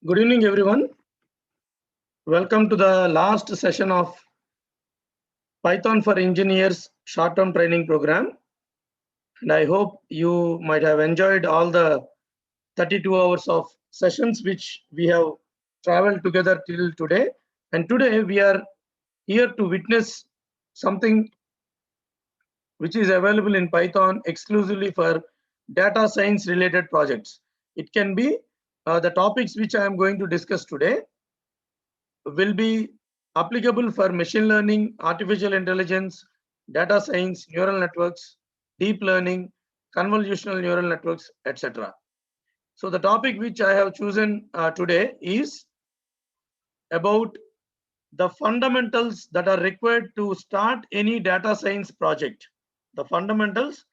Good evening, everyone. Welcome to the last session of Python for Engineers short-term training program. And I hope you might have enjoyed all the 32 hours of sessions which we have traveled together till today. And today we are here to witness something which is available in Python exclusively for data science related projects. It can be the topics which I am going to discuss today will be applicable for machine learning, artificial intelligence, data science, neural networks, deep learning, convolutional neural networks, etc. So the topic which I have chosen today is about the fundamentals that are required to start any data science project. The fundamentals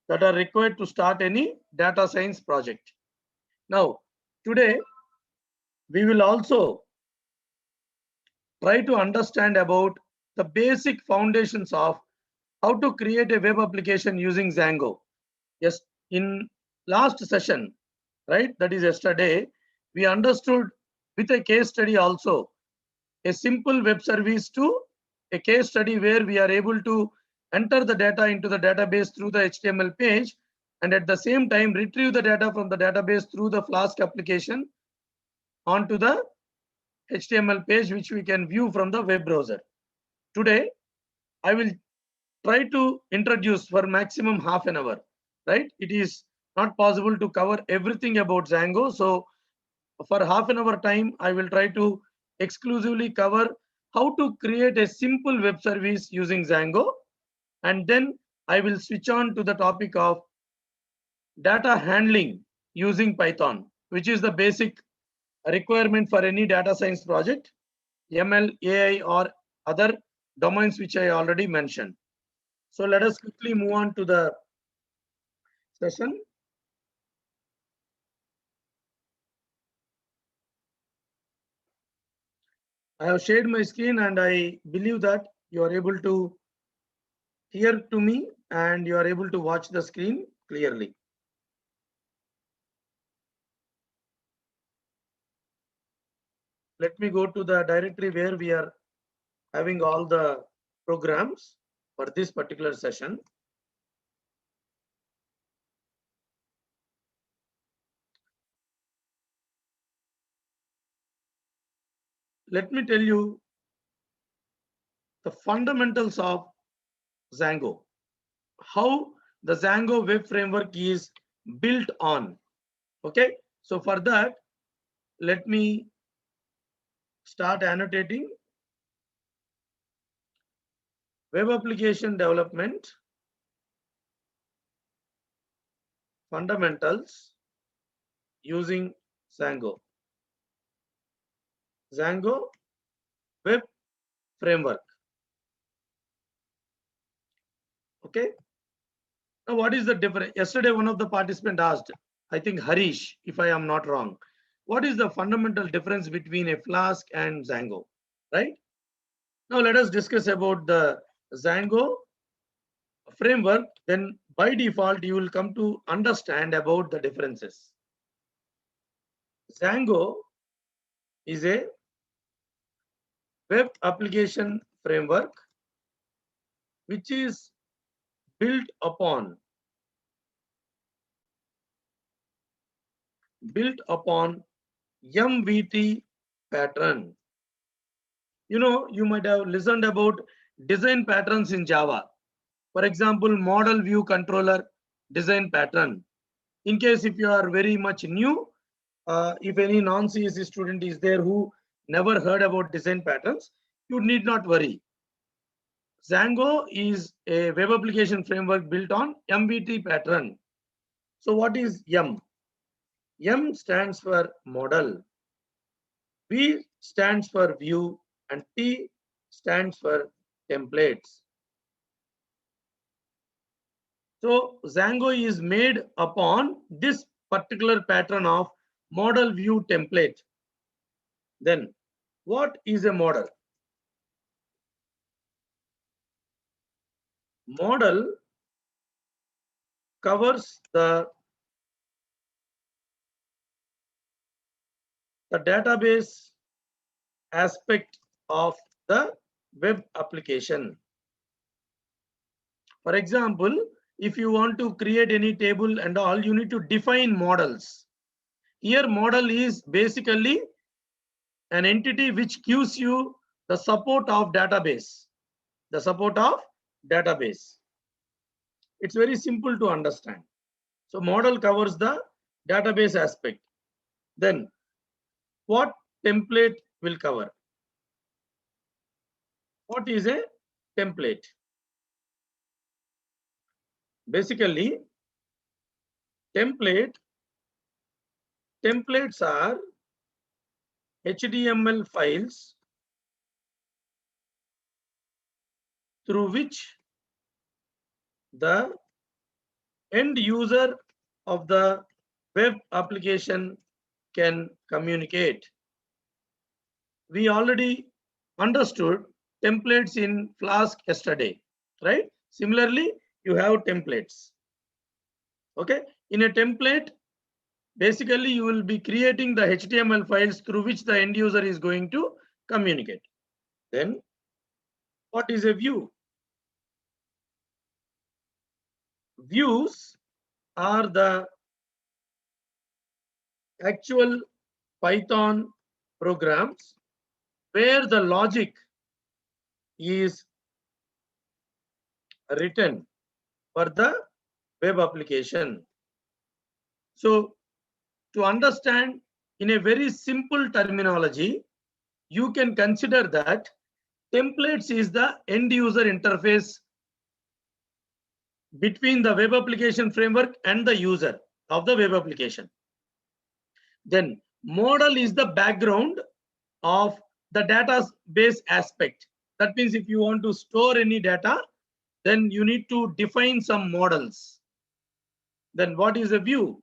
that are required to start any data science project. Now, today we will also try to understand about the basic foundations of how to create a web application using Django. Yes, in last session, right, that is yesterday, we understood with a case study also a simple web service to a case study where we are able to enter the data into the database through the HTML page and at the same time retrieve the data from the database through the Flask application onto the HTML page which we can view from the web browser. Today, I will try to introduce for maximum half an hour, right? It is not possible to cover everything about Django. So for half an hour time, I will try to exclusively cover how to create a simple web service using Django. And then I will switch on to the topic of data handling using Python, which is the basic requirement for any data science project, ML, AI, or other domains which I already mentioned. So let us quickly move on to the session. I have shared my screen and I believe that you are able to hear to me and you are able to watch the screen clearly. Let me go to the directory where we are having all the programs for this particular session. Let me tell you the fundamentals of Django, how the Django web framework is built on. Okay, so for that, let me start annotating web application development fundamentals using Django. Django web framework. Okay. Now, what is the difference? Yesterday, one of the participants asked, I think Harish, if I am not wrong, what is the fundamental difference between a Flask and Django? Right. Now, let us discuss about the Django framework. Then, by default, you will come to understand about the differences. Django is a web application framework which is built upon MVT pattern. You know, you might have listened about design patterns in Java. For example, model view controller design pattern. In case if you are very much new, if any non-CSE student is there who never heard about design patterns, you need not worry. Django is a web application framework built on MVT pattern. So what is M? M stands for model, V stands for view, and T stands for templates. So Django is made upon this particular pattern of model view template. Then what is a model? Model covers the the database aspect of the web application. For example, if you want to create any table and all, you need to define models. Here model is basically an entity which gives you the support of database. The support of database. It's very simple to understand. So model covers the database aspect. Then what template will cover? What is a template? Basically, templates are HTML files through which the end user of the web application can communicate. We already understood templates in Flask yesterday, right? Similarly, you have templates. Okay, in a template, basically you will be creating the HTML files through which the end user is going to communicate. Then what is a view? Views are the actual Python programs where the logic is written for the web application. So to understand in a very simple terminology, you can consider that templates is the end user interface between the web application framework and the user of the web application. Then model is the background of the database aspect. That means if you want to store any data, then you need to define some models. Then what is a view?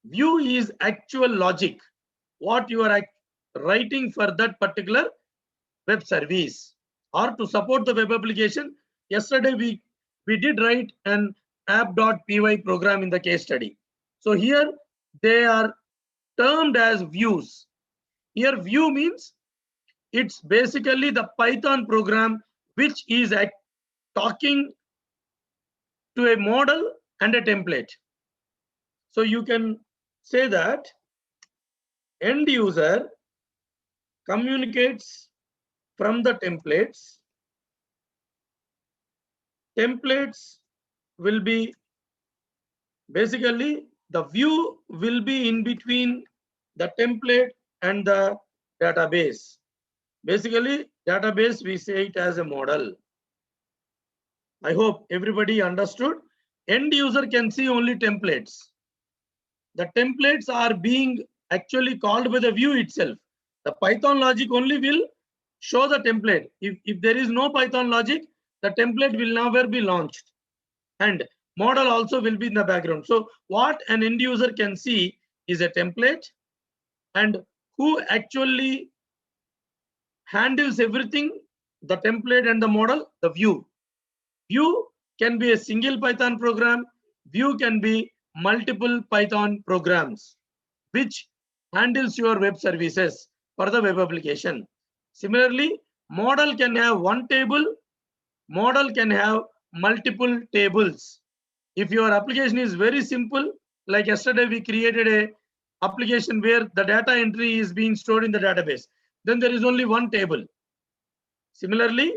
View is actual logic, what you are writing for that particular web service or to support the web application. Yesterday we did write an app.py program in the case study. So here they are termed as views. Here view means it's basically the Python program which is talking to a model and a template. So you can say that end user communicates from the templates. Templates will be basically the view will be in between the template and the database. Basically, database we say it as a model. I hope everybody understood. End user can see only templates. The templates are being actually called by the view itself. The Python logic only will show the template. If there is no Python logic, the template will never be launched. And model also will be in the background. So what an end user can see is a template, and who actually handles everything, the template and the model, the view. View can be a single Python program. View can be multiple Python programs which handles your web services for the web application. Similarly, model can have one table. Model can have multiple tables. If your application is very simple, like yesterday we created a application where the data entry is being stored in the database, then there is only one table. Similarly,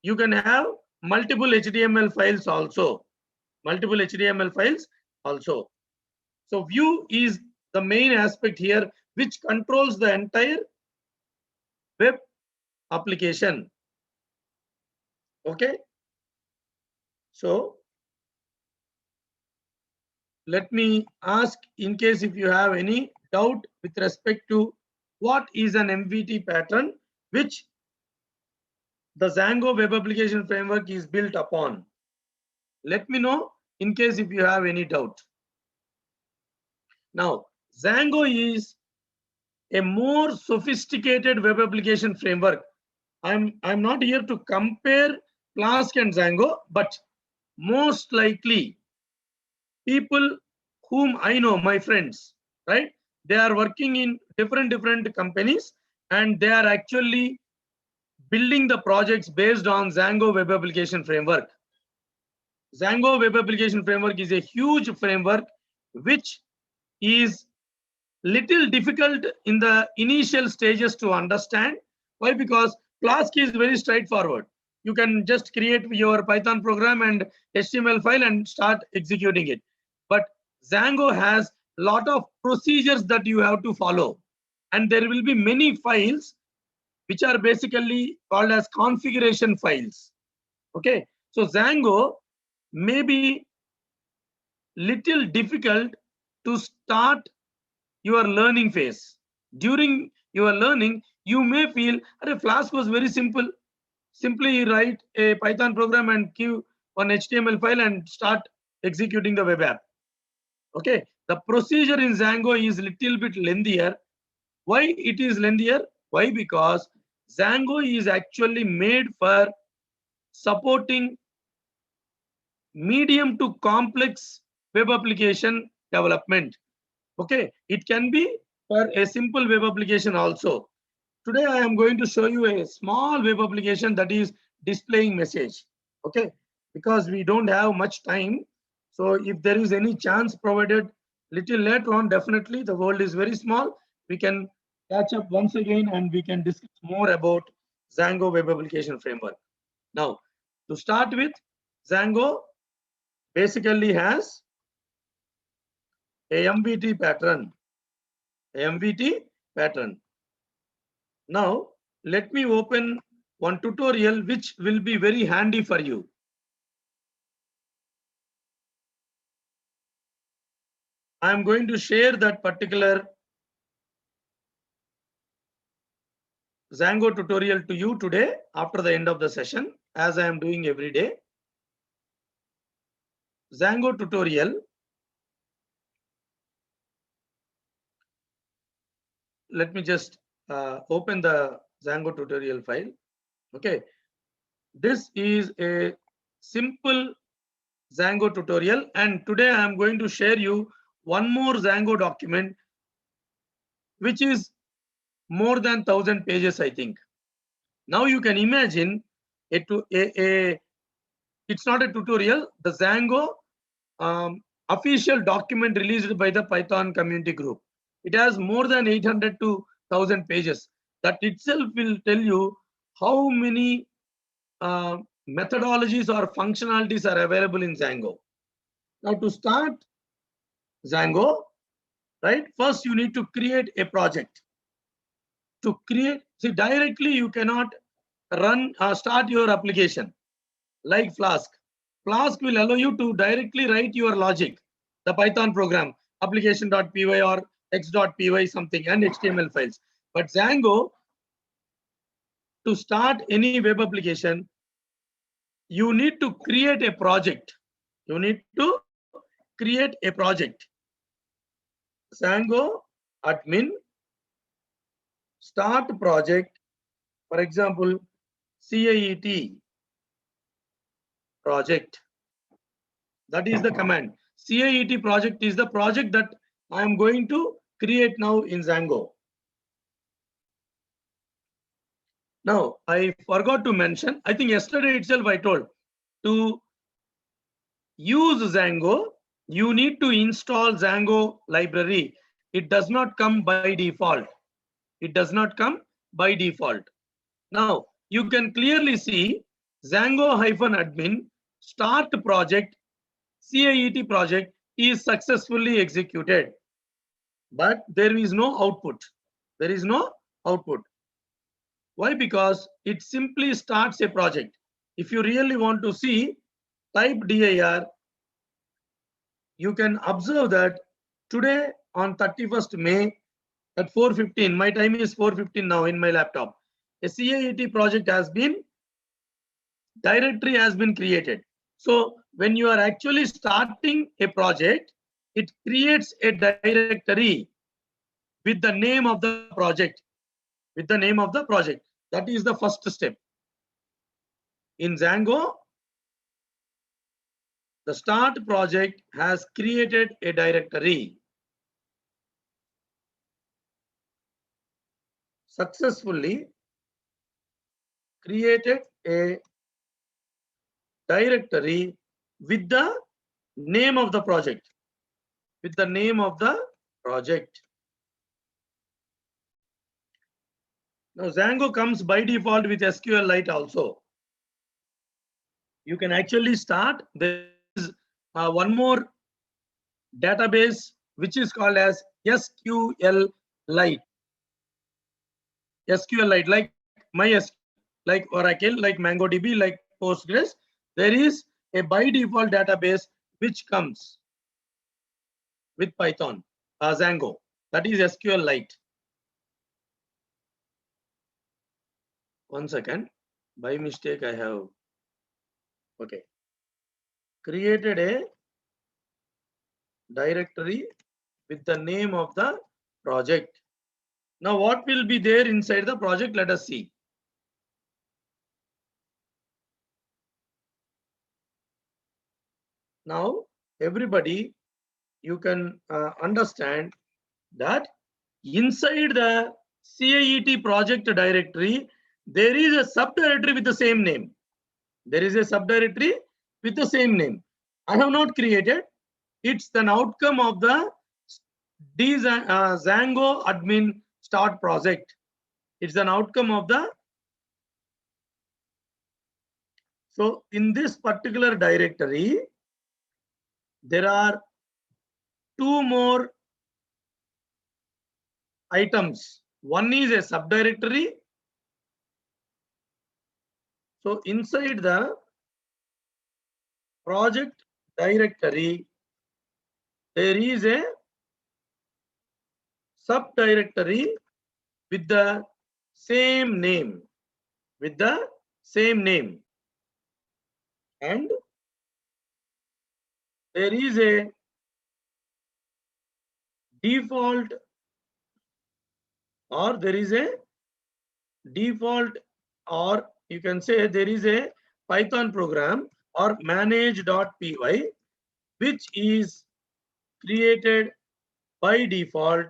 you can have multiple HTML files also. Multiple HTML files also. So view is the main aspect here which controls the entire web application. Okay. So let me ask, in case if you have any doubt with respect to what is an MVT pattern which the Django web application framework is built upon. Let me know in case if you have any doubt. Now, Django is a more sophisticated web application framework. I'm not here to compare Flask and Django, but most likely people whom I know, my friends, right? They are working in different companies, and they are actually building the projects based on Django Web Application Framework. Django Web Application Framework is a huge framework which is little difficult in the initial stages to understand. Why? Because Flask is very straightforward. You can just create your Python program and HTML file and start executing it. But Django has a lot of procedures that you have to follow. And there will be many files which are basically called as configuration files. Okay, so Django may be little difficult to start your learning phase. During your learning, you may feel, Flask was very simple. Simply write a Python program and give one HTML file and start executing the web app. Okay, the procedure in Django is little bit lengthier. Why it is lengthier? Why? Because Django is actually made for supporting medium to complex web application development. Okay, it can be for a simple web application also. Today I am going to show you a small web application that is displaying message. Okay, because we don't have much time. So if there is any chance provided little later on, definitely the world is very small. We can catch up once again and we can discuss more about Django Web Application Framework. Now, to start with, Django basically has a MVT pattern. Now, let me open one tutorial which will be very handy for you. I am going to share that particular Django tutorial to you today after the end of the session, as I am doing every day. Django tutorial. Let me just open the Django tutorial file. Okay, this is a simple Django tutorial, and today I am going to share you one more Django document which is more than 1000 pages, I think. Now you can imagine it's not a tutorial, the Django official document released by the Python community group. It has more than 800 to 1000 pages. That itself will tell you how many methodologies or functionalities are available in Django. Now to start Django, right, first you need to create a project. To create, see, directly you cannot run start your application like Flask. Flask will allow you to directly write your logic, the Python program, application.py or x.py something, and HTML files. But Django, to start any web application, you need to create a project. You need to create a project. Django admin start project, for example, CAET project. That is the command. CAET project is the project that I am going to create now in Django. Now, I forgot to mention, I think yesterday itself I told, to use Django, you need to install Django library. It does not come by default. It does not come by default. Now, you can clearly see Django-admin start project, CAET project is successfully executed. But there is no output. There is no output. Why? Because it simply starts a project. If you really want to see, type dir. You can observe that today on 31st May at 4:15, my time is 4:15 now in my laptop. A CAET project has been, directory has been created. So when you are actually starting a project, it creates a directory with the name of the project. With the name of the project. That is the first step. In Django, the start project has created a directory. successfully created a directory with the name of the project. With the name of the project. Now Django comes by default with SQLite also. You can actually start. There is one more database which is called as SQLite. SQLite, like MySQL, like Oracle, like MongoDB, like Postgres. There is a by default database which comes with Python, Django. That is SQLite. One second. By mistake, I have created a directory with the name of the project. Now, what will be there inside the project? Let us see. Now, everybody, you can understand that inside the CIET project directory, there is a subdirectory with the same name. There is a subdirectory with the same name. I have not created. It's an outcome of the Django admin start project. It's an outcome of the. So in this particular directory, there are two more items. One is a subdirectory. So inside the project directory, there is a subdirectory with the same name. With the same name. And there is a default, or there is a default, or you can say there is a Python program or manage.py which is created by default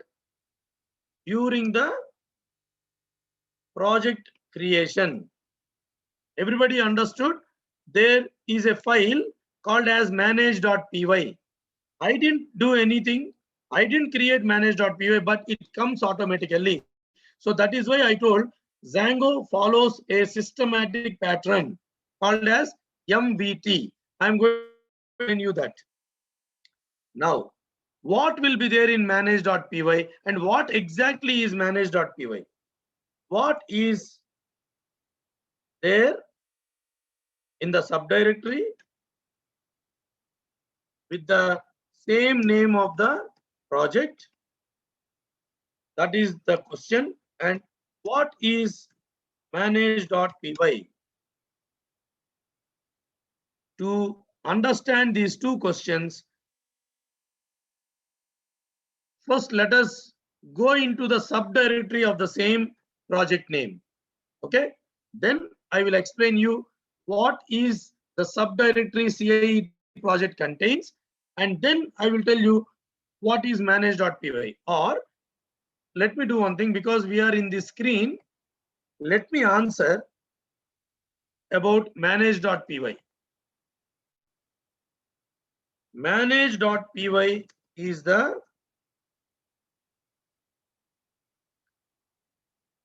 during the project creation. Everybody understood? There is a file called as manage.py. I didn't do anything. I didn't create manage.py, but it comes automatically. So that is why I told Django follows a systematic pattern called as MVT. I'm going to tell you that. Now, what will be there in manage.py and what exactly is manage.py? What is there in the subdirectory with the same name of the project? That is the question. And what is manage.py? To understand these two questions, first let us go into the subdirectory of the same project name. Okay, then I will explain you what is the subdirectory CIET project contains, and then I will tell you what is manage.py. Or let me do one thing, because we are in the screen, let me answer about manage.py. Manage.py is the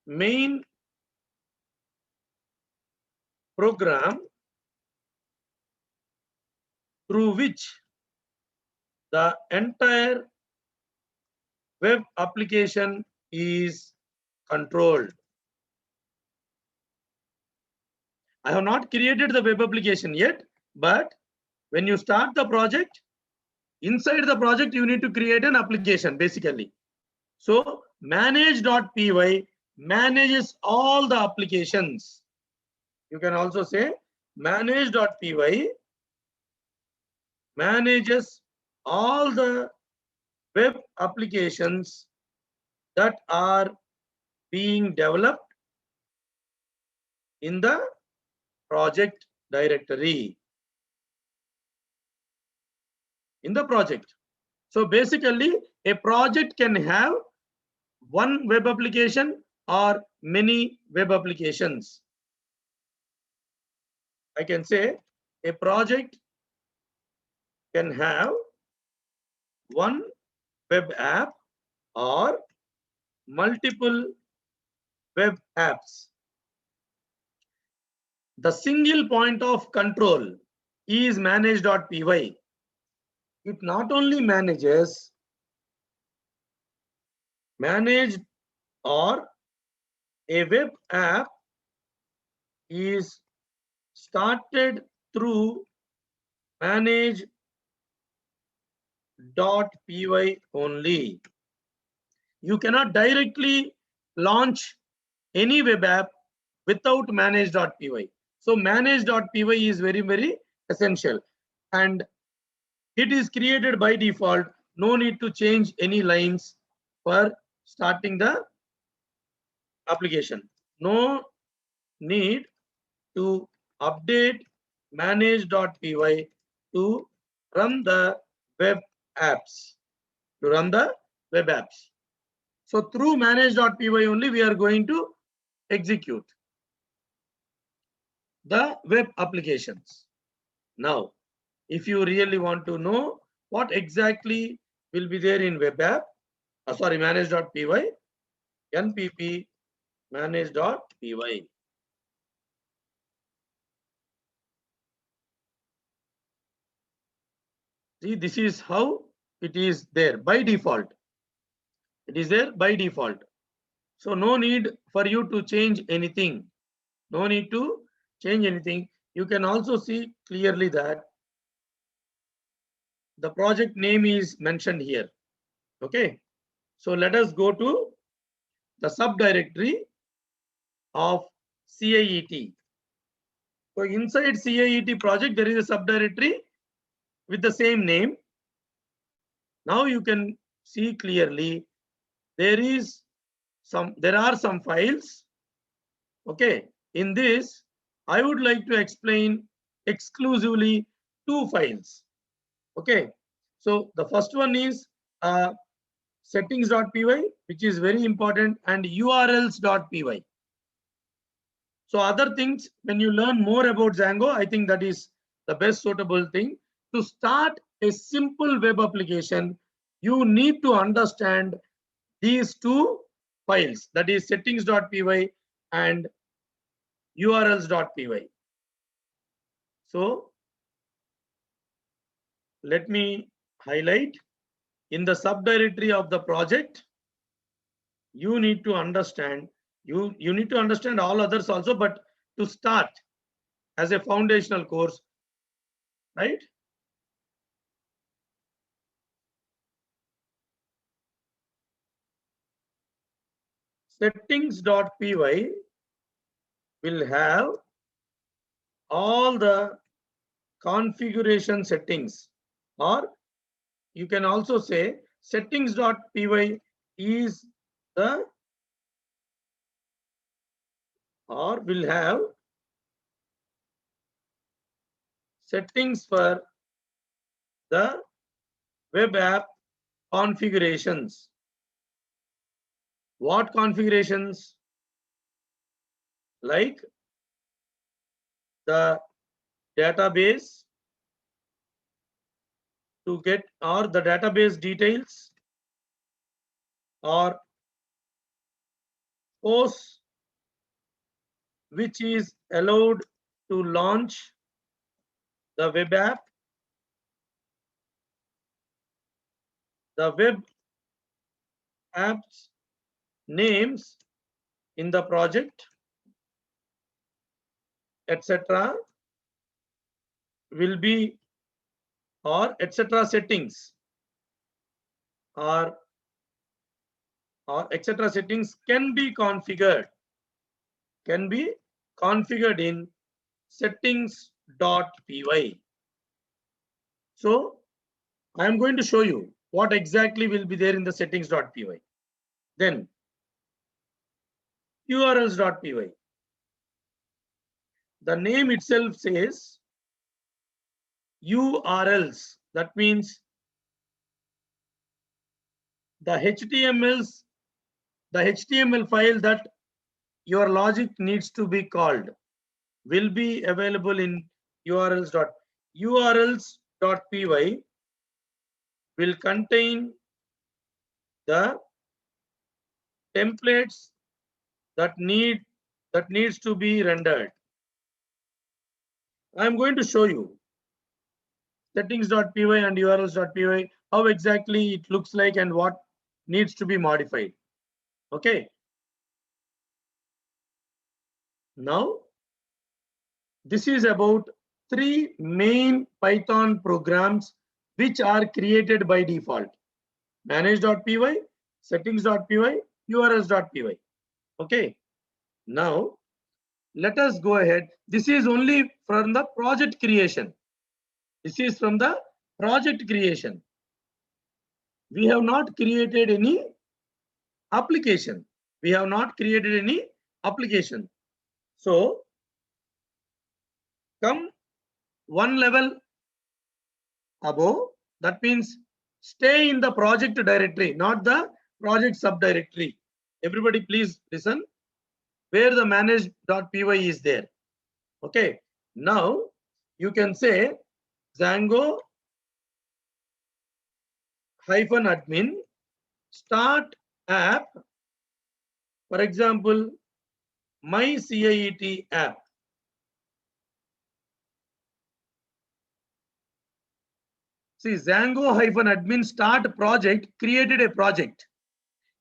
main program through which the entire web application is controlled. I have not created the web application yet, but when you start the project, inside the project, you need to create an application basically. So manage.py manages all the applications. You can also say manage.py manages all the web applications that are being developed in the project directory. In the project. So basically, a project can have one web application or many web applications. I can say a project can have one web app or multiple web apps. The single point of control is manage.py. It not only manages or a web app is started through manage.py only. You cannot directly launch any web app without manage.py. So manage.py is very, very essential, and it is created by default. No need to change any lines for starting the application. No need to update manage.py to run the web apps. So through manage.py only we are going to execute the web applications. Now, if you really want to know what exactly will be there in web app, manage.py, npp manage.py. See, this is how it is there by default. It is there by default. So no need for you to change anything. No need to change anything. You can also see clearly that the project name is mentioned here. Okay. So let us go to the subdirectory of CIET. So inside CIET project, there is a subdirectory with the same name. Now you can see clearly there are some files. Okay. In this, I would like to explain exclusively two files. Okay. So the first one is settings.py, which is very important, and urls.py. So other things, when you learn more about Django, I think that is the best suitable thing. To start a simple web application, you need to understand these two files, that is settings.py and urls.py. So let me highlight. In the subdirectory of the project, you need to understand, you need to understand all others also, but to start as a foundational course, right? Settings.py will have all the configuration settings, or you can also say settings.py is the, or will have settings for the web app configurations. What configurations? Like the database to get, or the database details, or host which is allowed to launch the web app, the web apps names in the project, etc. will be, or etc. settings, or etc. settings can be configured in settings.py. So I am going to show you what exactly will be there in the settings.py. Then urls.py. The name itself says URLs. That means the HTML file that your logic needs to be called will be available in urls.py will contain the templates that needs to be rendered. I'm going to show you settings.py and urls.py how exactly it looks like and what needs to be modified. Okay. Now, this is about 3 main Python programs which are created by default: manage.py, settings.py, urls.py. Okay. Now, let us go ahead. This is only from the project creation. This is from the project creation. We have not created any application. We have not created any application. So, come one level above, that means stay in the project directory, not the project subdirectory. Everybody please listen where the manage.py is there. Okay. Now you can say Django -admin start app, for example, my CIET app. See, Django -admin start project created a project.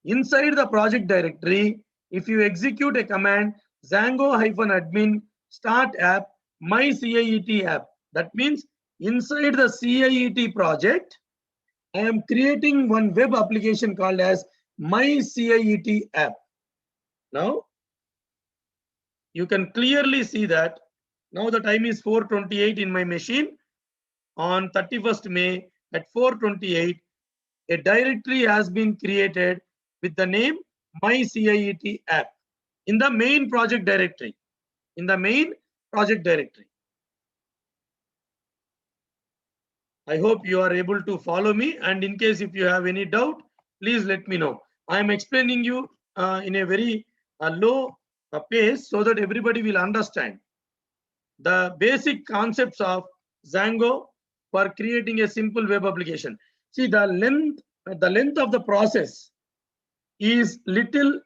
Inside the project directory, if you execute a command Django -admin start app my CIET app, that means inside the CIET project, I am creating one web application called as my CIET app. Now, you can clearly see that now the time is 4:28 in my machine. On 31st May at 4:28, a directory has been created with the name my CIET app in the main project directory. In the main project directory. I hope you are able to follow me, and in case if you have any doubt, please let me know. I am explaining you in a very low pace so that everybody will understand the basic concepts of Django for creating a simple web application. See, the length of the process is little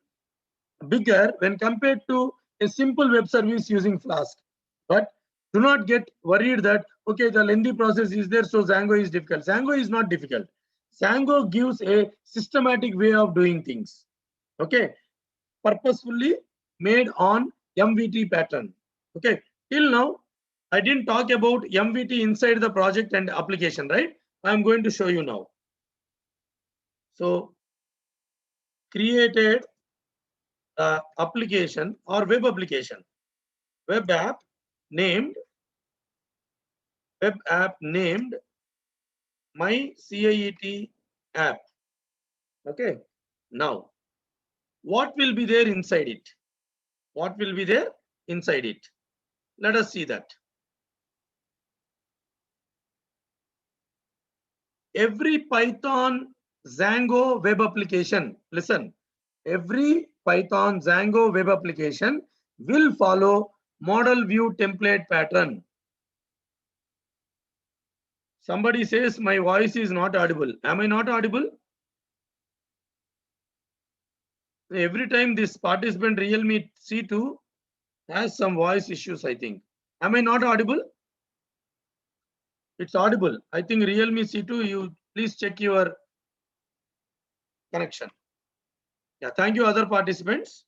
bigger when compared to a simple web service using Flask. But do not get worried that, okay, the lengthy process is there, so Django is difficult. Django is not difficult. Django gives a systematic way of doing things. Okay, purposefully made on MVT pattern. Okay, till now, I didn't talk about MVT inside the project and application, right? I'm going to show you now. So, created application or web application, web app named my CIET app. Okay. Now, what will be there inside it? What will be there inside it? Let us see that. Every Python Django web application, listen, every Python Django web application will follow model view template pattern. Somebody says my voice is not audible. Am I not audible? Every time this participant Realme C2 has some voice issues, I think. Am I not audible? It's audible. I think Realme C2, you please check your connection. Yeah, thank you, other participants.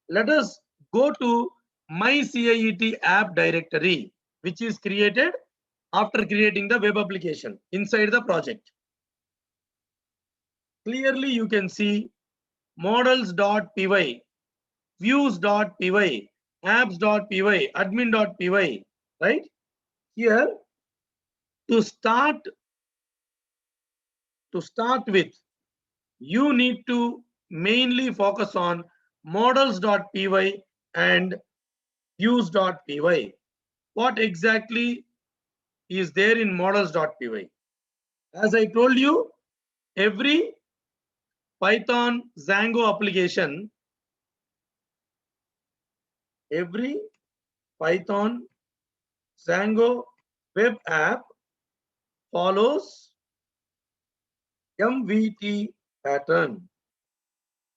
Let us go to my CIET app directory, which is created after creating the web application inside the project. Clearly, you can see models.py, views.py, apps.py, admin.py, right? Here, to start with, you need to mainly focus on models.py and views.py. What exactly is there in models.py? As I told you, every Python Django application Every Python Django web app follows MVT pattern.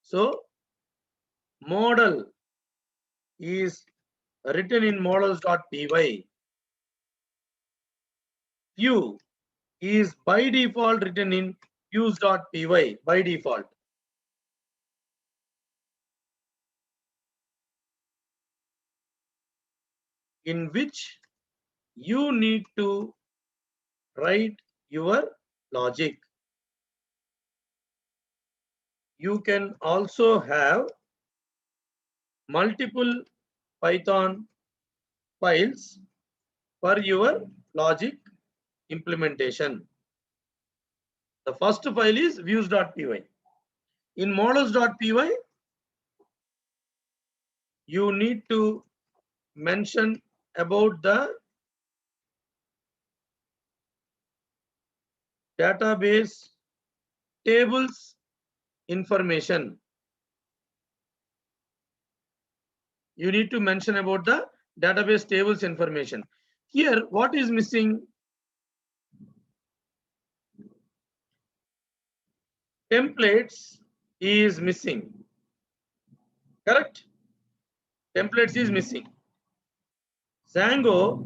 So model is written in models.py. View is by default written in views.py by default. In which you need to write your logic. You can also have multiple Python files for your logic implementation. The first file is views.py. In models.py, you need to mention about the database tables information. You need to mention about the database tables information. Here, what is missing? Templates is missing. Correct? Templates is missing. Django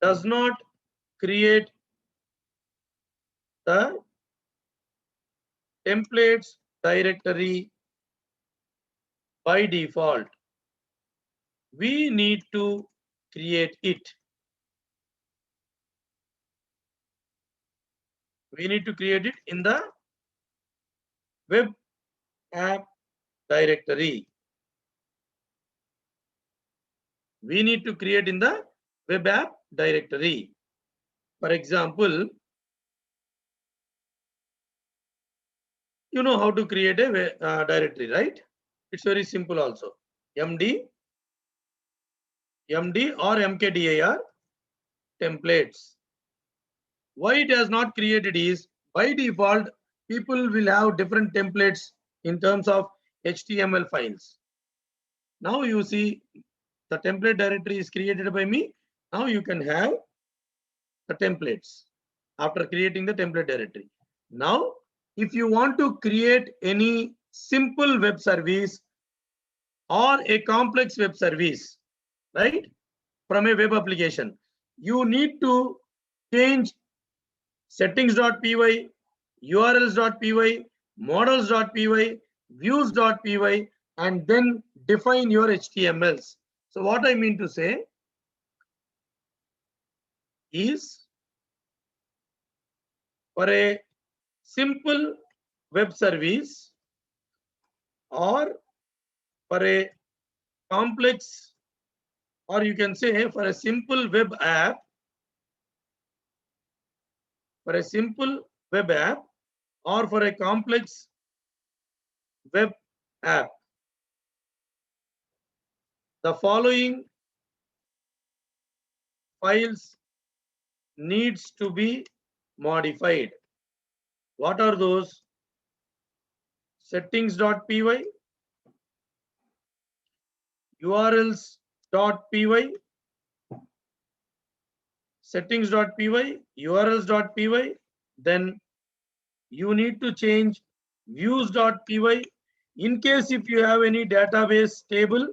does not create the templates directory by default. We need to create it. We need to create it in the web app directory. We need to create in the web app directory. For example, you know how to create a directory, right? It's very simple also. MD or mkdir templates. Why it has not created is, by default, people will have different templates in terms of HTML files. Now you see the template directory is created by me. Now you can have the templates after creating the template directory. Now, if you want to create any simple web service or a complex web service, right, from a web application, you need to change settings.py, urls.py, models.py, views.py, and then define your HTMLs. So what I mean to say is, for a simple web service or for a complex, or you can say for a simple web app, or for a complex web app, the following files needs to be modified. What are those? Settings.py, urls.py, settings.py, urls.py. Then you need to change views.py. In case if you have any database table,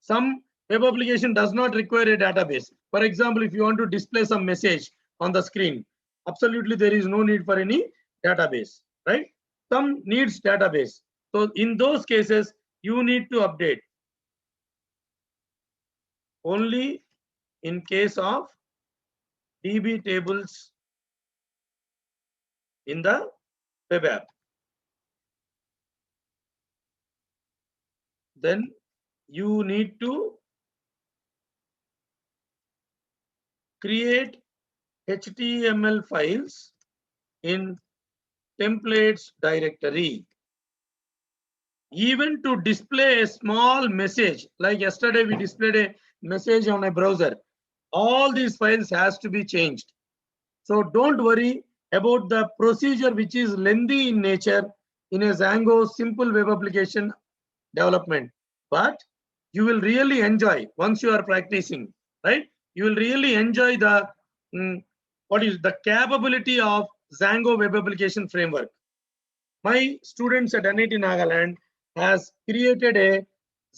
some web application does not require a database. For example, if you want to display some message on the screen, absolutely there is no need for any database, right? Some needs database. So in those cases, you need to update. Only in case of DB tables in the web app. Then you need to create HTML files in templates directory. Even to display a small message, like yesterday we displayed a message on a browser, all these files has to be changed. So don't worry about the procedure which is lengthy in nature. in a Django simple web application development, but you will really enjoy once you are practicing, right? You will really enjoy the what is the capability of Django web application framework. My students at NIT Nagaland has created a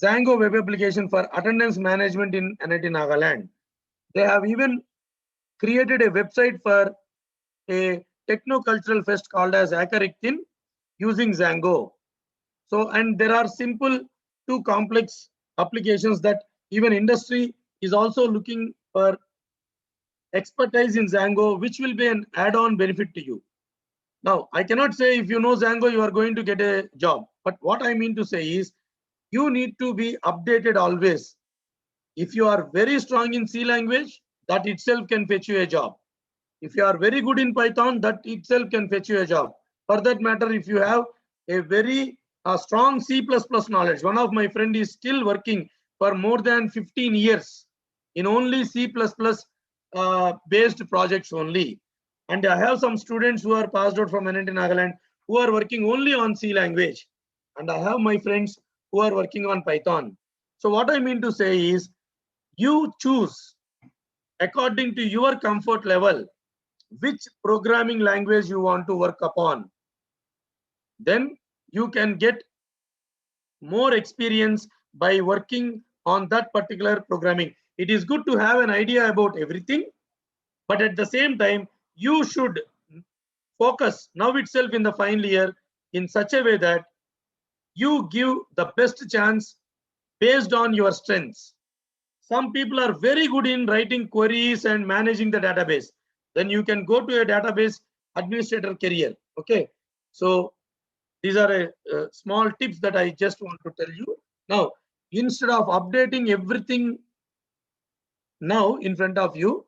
Django web application for attendance management in NIT Nagaland. They have even created a website for a techno-cultural fest called as Akariktin using Django. So, and there are simple to complex applications that even industry is also looking for expertise in Django, which will be an add-on benefit to you. Now, I cannot say if you know Django, you are going to get a job. But what I mean to say is you need to be updated always. If you are very strong in C language, that itself can fetch you a job. If you are very good in Python, that itself can fetch you a job. For that matter, if you have a very strong C++ knowledge, one of my friend is still working for more than 15 years in only C++ based projects only. And I have some students who are passed out from NIT Nagaland who are working only on C language. And I have my friends who are working on Python. So what I mean to say is you choose according to your comfort level which programming language you want to work upon. Then you can get more experience by working on that particular programming. It is good to have an idea about everything, but at the same time, you should focus now itself in the final year in such a way that you give the best chance based on your strengths. Some people are very good in writing queries and managing the database. Then you can go to a database administrator career. Okay, so these are small tips that I just want to tell you. Now, instead of updating everything now in front of you,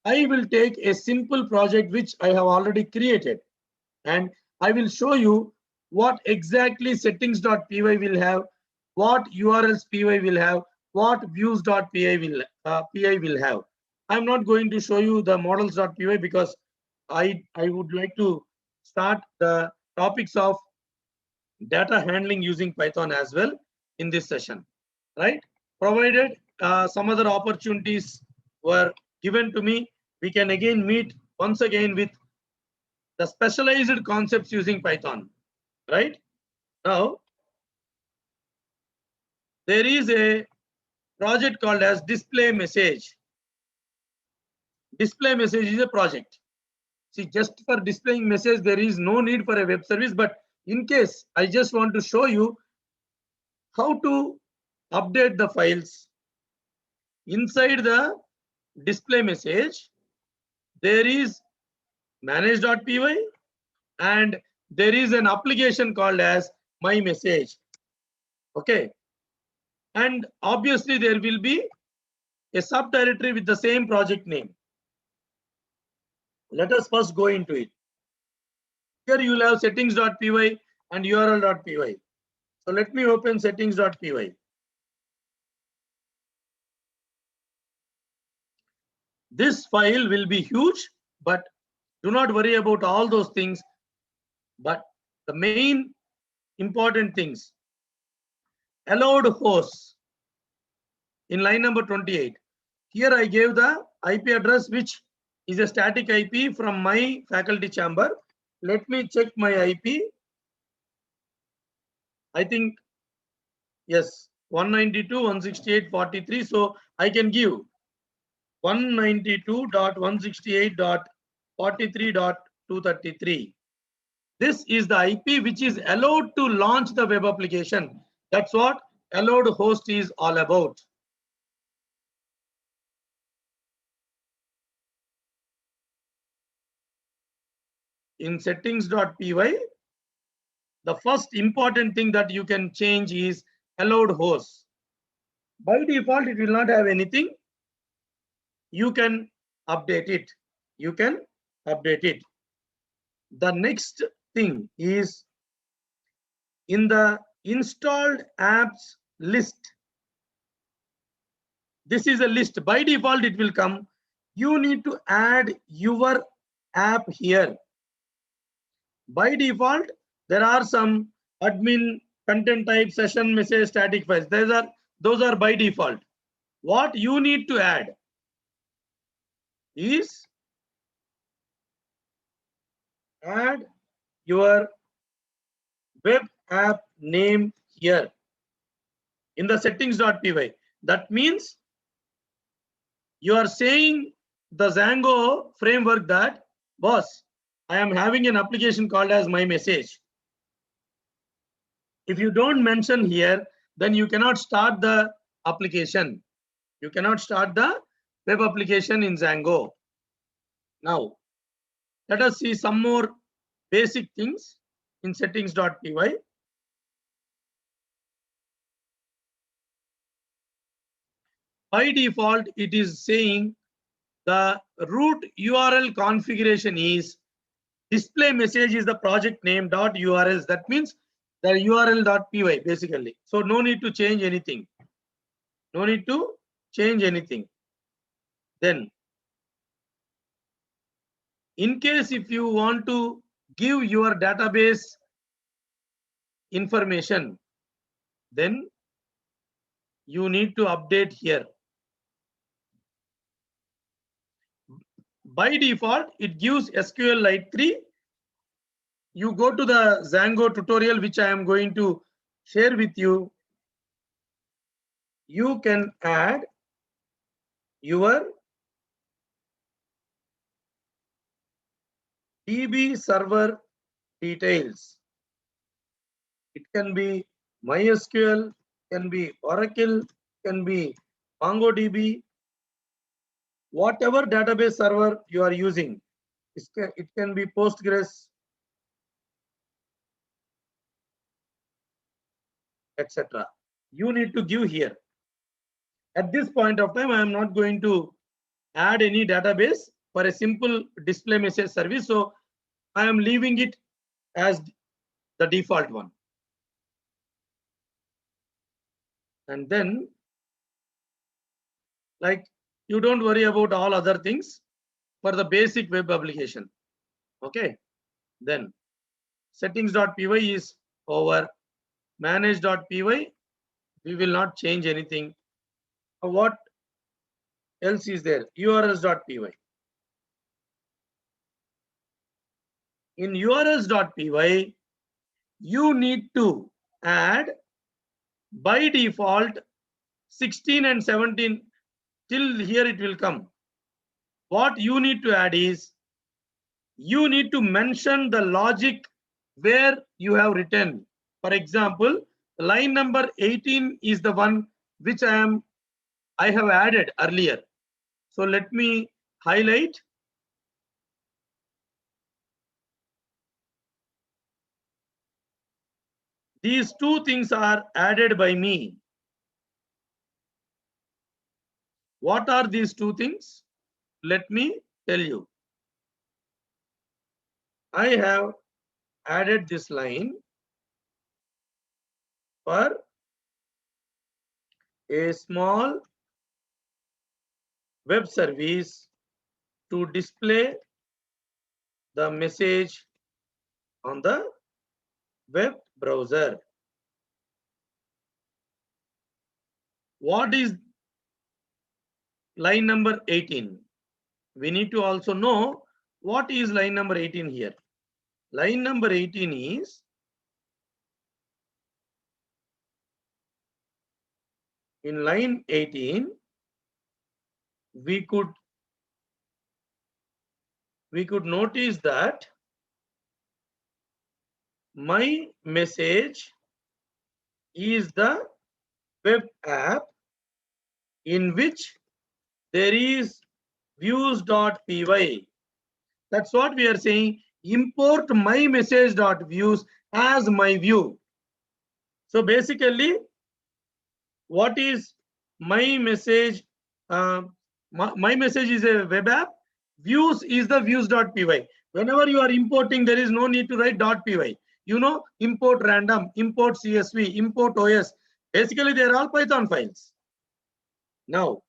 I will take a simple project which I have already created, and I will show you what exactly settings.py will have, what URLs py will have, what views.py will have. I'm not going to show you the models.py because I would like to start the topics of data handling using Python as well in this session, right? Provided some other opportunities were given to me, we can again meet once again with the specialized concepts using Python, right? Now, there is a project called as display message. Display message is a project. See, just for displaying message, there is no need for a web service, but in case I just want to show you how to update the files inside the display message. There is manage.py and there is an application called as my message. Okay, and obviously there will be a subdirectory with the same project name. Let us first go into it. Here you will have settings.py and url.py. So let me open settings.py. This file will be huge, but do not worry about all those things. But the main important things, allowed hosts in line number 28. Here I gave the IP address, which is a static IP from my faculty chamber. Let me check my IP. I think, yes, 192.168.43. So I can give 192.168.43.233. This is the IP which is allowed to launch the web application. That's what allowed host is all about. In settings.py, the first important thing that you can change is allowed host. By default, it will not have anything. You can update it. You can update it. The next thing is in the installed apps list. This is a list. By default, it will come. You need to add your app here. By default, There are some admin content type session message static files. Those are by default. What you need to add is add your web app name here in the settings.py. That means you are saying the Django framework that, boss, I am having an application called as my message. If you don't mention here, then you cannot start the application. You cannot start the web application in Django. Now, let us see some more basic things in settings.py. By default, it is saying the root URL configuration is display message is the project name .urls. That means the URL.py basically. So no need to change anything. No need to change anything. Then, in case if you want to give your database information, then you need to update here. By default, it gives SQLite 3. You go to the Django tutorial, which I am going to share with you. You can add your DB server details. It can be MySQL, can be Oracle, can be MongoDB, whatever database server you are using. It can be Postgres, etc. You need to give here. At this point of time, I am not going to add any database for a simple display message service. So I am leaving it as the default one. And then, like, you don't worry about all other things for the basic web application. Okay. Then settings.py is over. Manage.py, we will not change anything. What else is there? urls.py. In urls.py, you need to add by default 16 and 17. Till here it will come. What you need to add is you need to mention the logic where you have written. For example, line number 18 is the one which I have added earlier. So let me highlight. These two things are added by me. What are these two things? Let me tell you. I have added this line for a small web service to display the message on the web browser. What is line number 18? We need to also know what is line number 18 here. Line number 18 is in line 18, we could notice that my message is the web app in which there is views.py. That's what we are saying. Import my message.views as my view. So basically, what is my message? My message is a web app. Views is the views.py. Whenever you are importing, there is no need to write .py. You know, import random, import CSV, import OS. Basically, they are all Python files. Now,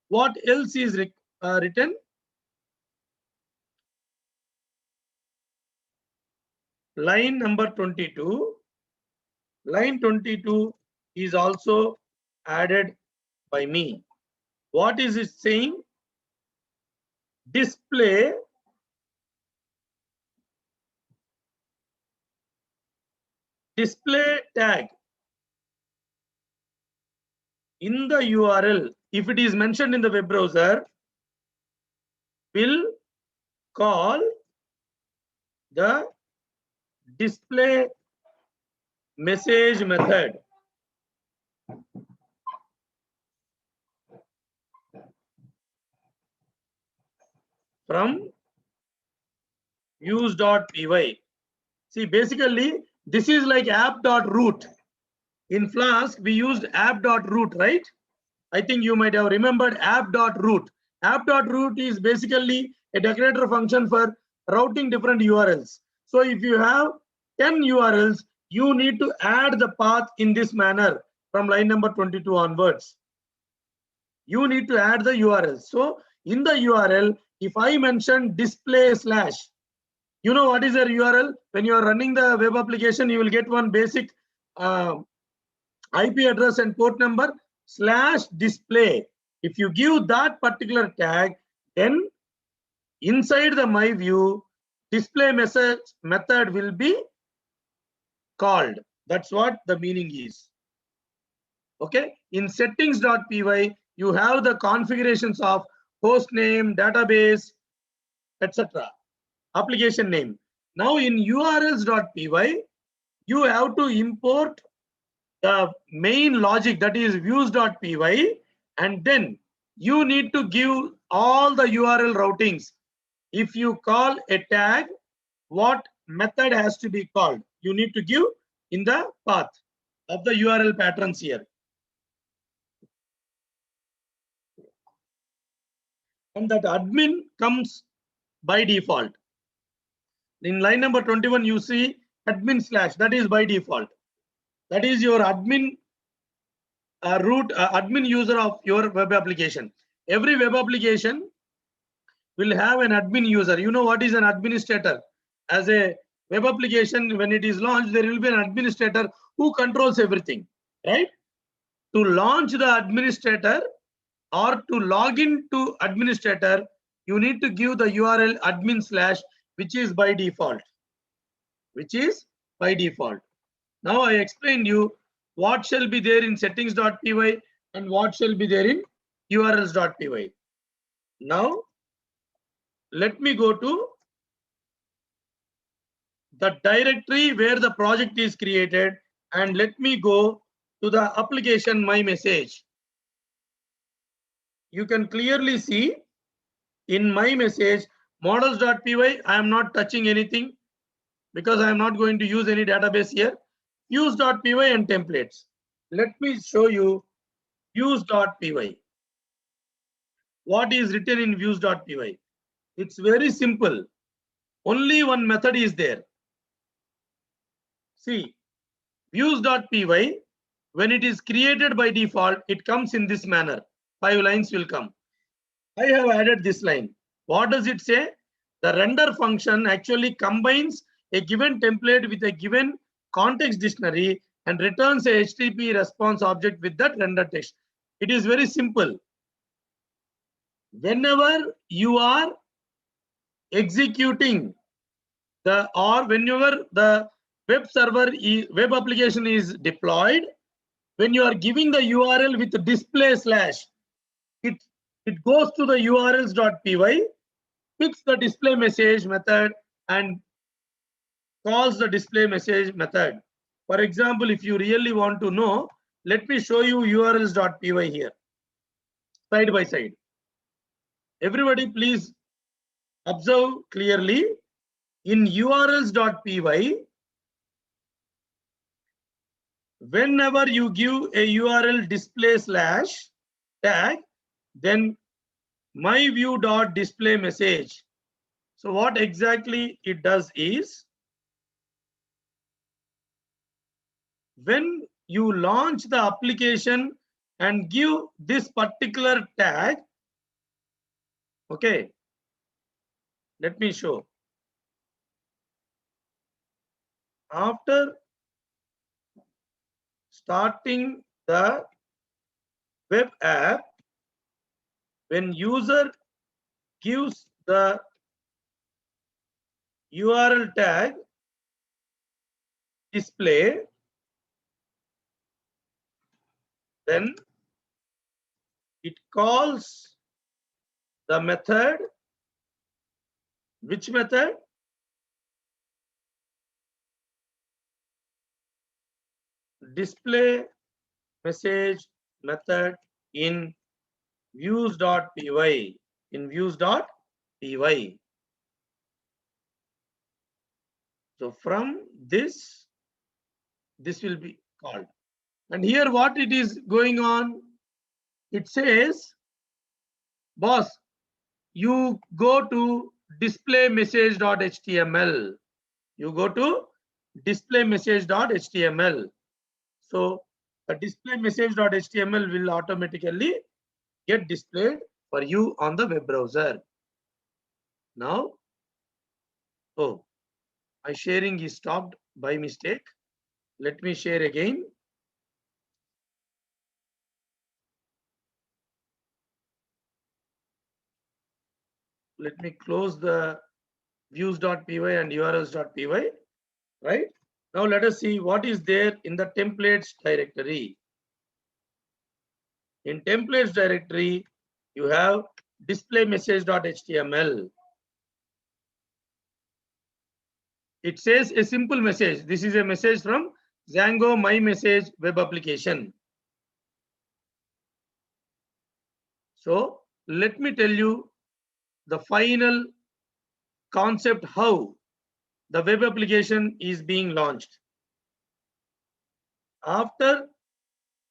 what else is written? line number 22. Line 22 is also added by me. What is it saying? Display tag in the URL, if it is mentioned in the web browser, will call the display message method. From views.py. See, basically, this is like app.root. In Flask, we used app.root, right? I think you might have remembered app.root. App.root is basically a decorator function for routing different URLs. So if you have 10 URLs, you need to add the path in this manner from line number 22 onwards. You need to add the URL. So in the URL, if I mention display slash, you know what is your URL? When you are running the web application, you will get one basic IP address and port number /display. If you give that particular tag, then inside the my view, display message method will be called. That's what the meaning is. Okay. In settings.py, you have the configurations of host name, database, etc. Application name. Now in urls.py, you have to import the main logic, that is views.py, and then you need to give all the URL routings. If you call a tag, what method has to be called? You need to give in the path of the URL patterns here. And that admin comes by default. In line number 21, you see admin slash, that is by default. That is your admin root admin user of your web application. Every web application will have an admin user. You know what is an administrator? As a web application, when it is launched, there will be an administrator who controls everything, right? To launch the administrator or to log in to administrator, you need to give the URL admin slash, which is by default. Which is by default. Now I explained you what shall be there in settings.py and what shall be there in urls.py. Now let me go to the directory where the project is created, and let me go to the application my message. You can clearly see in my message models.py, I am not touching anything because I am not going to use any database here. Views.py and templates. Let me show you views.py. What is written in views.py? It's very simple. Only one method is there. See, views.py, when it is created by default, it comes in this manner. 5 lines will come. I have added this line. What does it say? The render function actually combines a given template with a given context dictionary and returns a HTTP response object with that render text. It is very simple. Whenever you are executing whenever the web application is deployed, when you are giving the URL with the display slash, it goes to the urls.py, picks the display message method and calls the display message method. For example, if you really want to know, let me show you urls.py here, side by side. Everybody please observe clearly. In urls.py, whenever you give a URL display slash tag, then my view.display message. So what exactly it does is, when you launch the application and give this particular tag, okay, let me show. After starting the web app, when user gives the URL tag display, then it calls the method. Which method? Display message method in views.py. In views.py. So from this will be called. And here what it is going on? It says, boss, you go to display message.html. You go to display message.html. So the display message.html will automatically get displayed for you on the web browser. Now, oh, my sharing is stopped by mistake. Let me share again. Let me close the views.py and urls.py, right? Now let us see what is there in the templates directory. In templates directory, you have display message.html. It says a simple message. This is a message from Django My Message web application. So let me tell you the final concept how the web application is being launched. After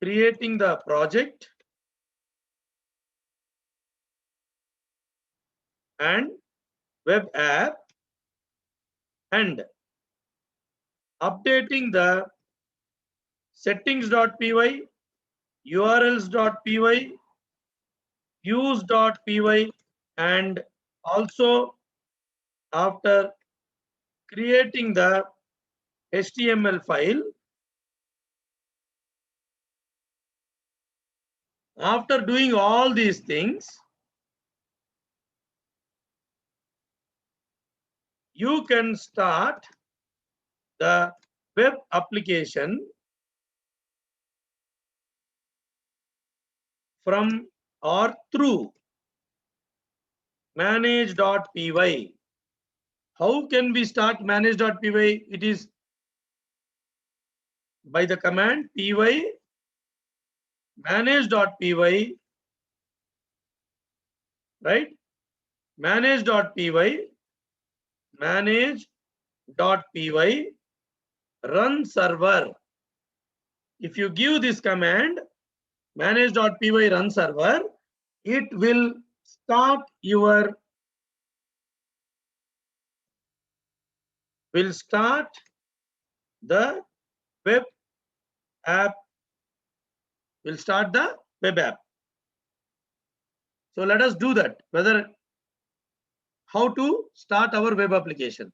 creating the project and web app and updating the settings.py, urls.py, views.py, and also after creating the HTML file, after doing all these things, you can start the web application from or through manage.py. How can we start manage.py? It is by the command py manage.py, right? Manage.py run server. If you give this command manage.py run server, it will start the web app. Will start the web app. So let us do that. How to start our web application,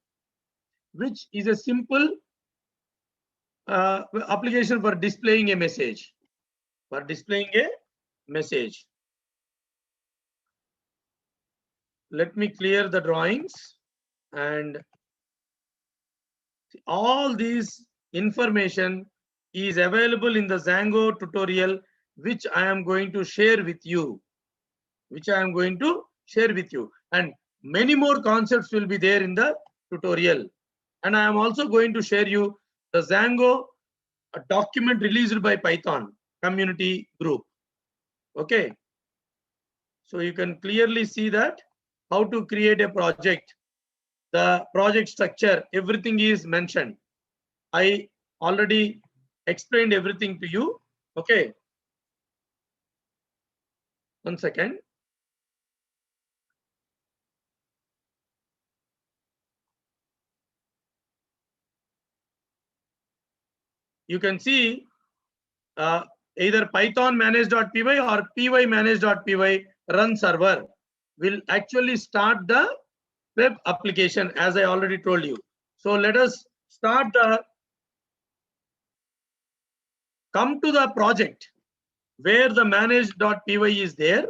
which is a simple application for displaying a message. Let me clear the drawings, and all these information is available in the Django tutorial, which I am going to share with you. And many more concepts will be there in the tutorial. And I am also going to share you the Django document released by Python community group. Okay. So you can clearly see that how to create a project, the project structure, everything is mentioned. I already explained everything to you. Okay. One second. You can see either Python manage.py or py manage.py run server will actually start the web application, as I already told you. So let us start the come to the project where the manage.py is there,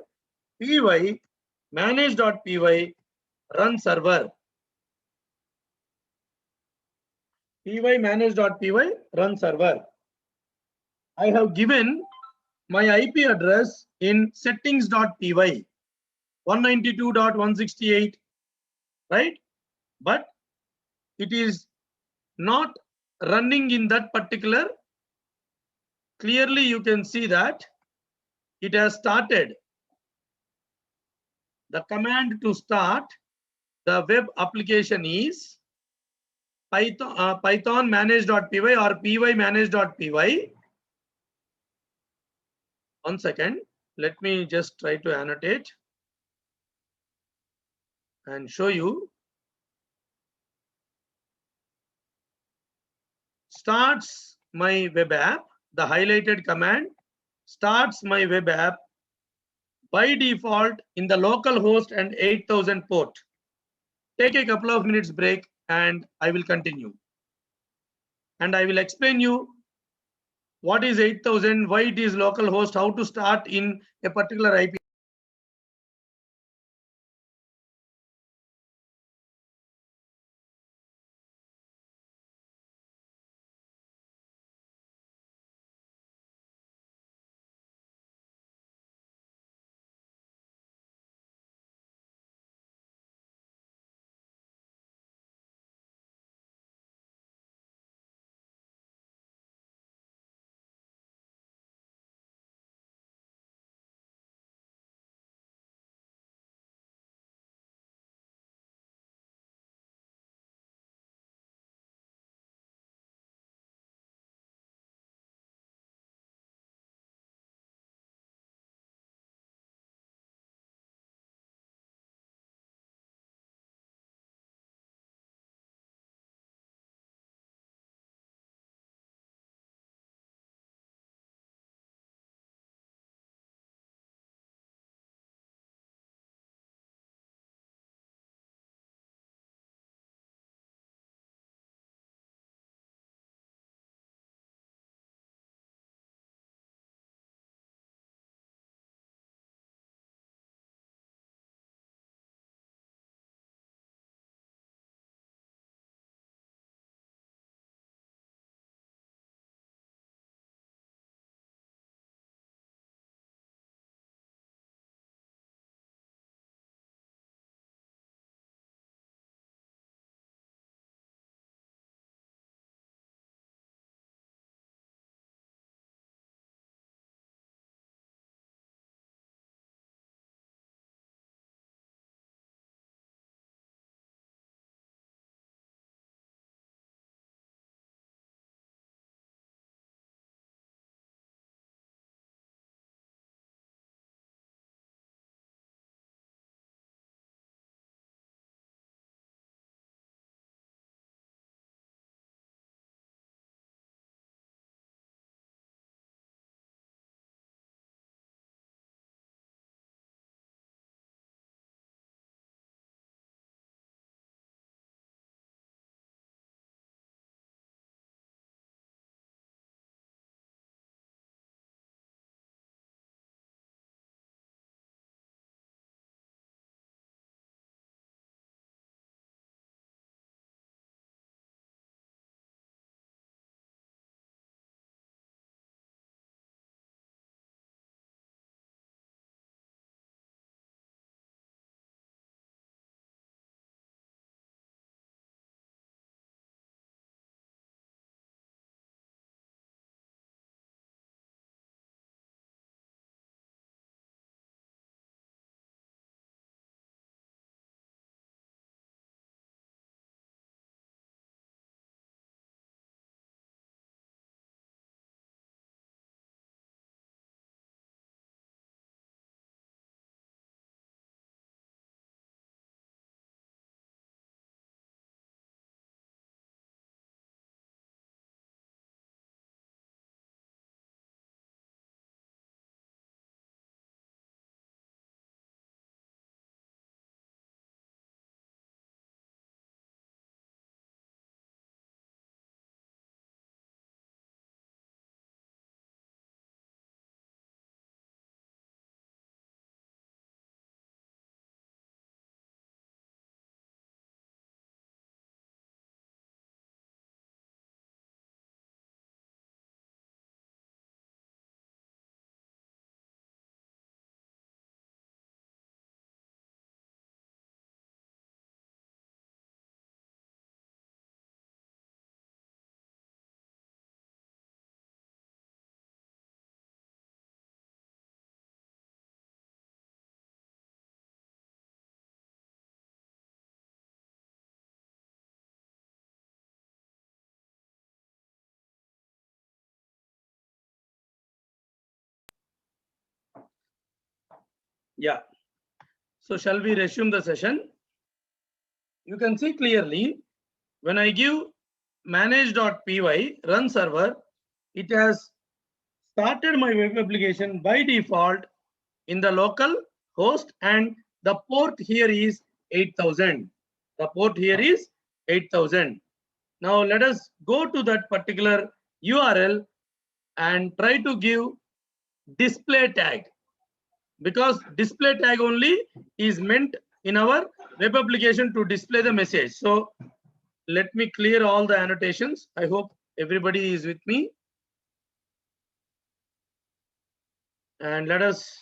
py manage.py run server. py manage.py run server. I have given my IP address in settings.py 192.168, right? But it is not running in that particular. Clearly you can see that it has started. The command to start the web application is python manage.py or py manage.py. One second, let me just try to annotate and show you. Starts my web app, the highlighted command starts my web app by default in the local host and 8000 port. Take a couple of minutes break and I will continue. And I will explain you what is 8000, why it is local host, how to start in a particular IP Yeah. So shall we resume the session? You can see clearly when I give manage.py run server, it has started my web application by default in the local host, and the port here is 8000. The port here is 8000. Now let us go to that particular URL and try to give display tag, because display tag only is meant in our web application to display the message. So let me clear all the annotations. I hope everybody is with me. And let us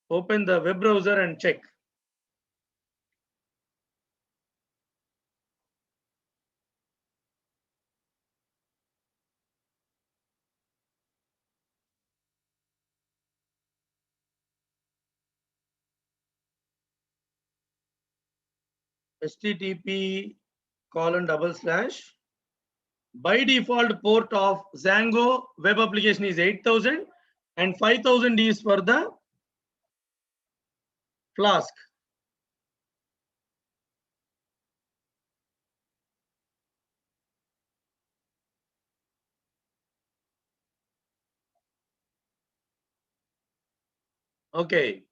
open the web browser and check. http:// by default port of Django web application is 8000 and 5000 is for the Flask. Okay.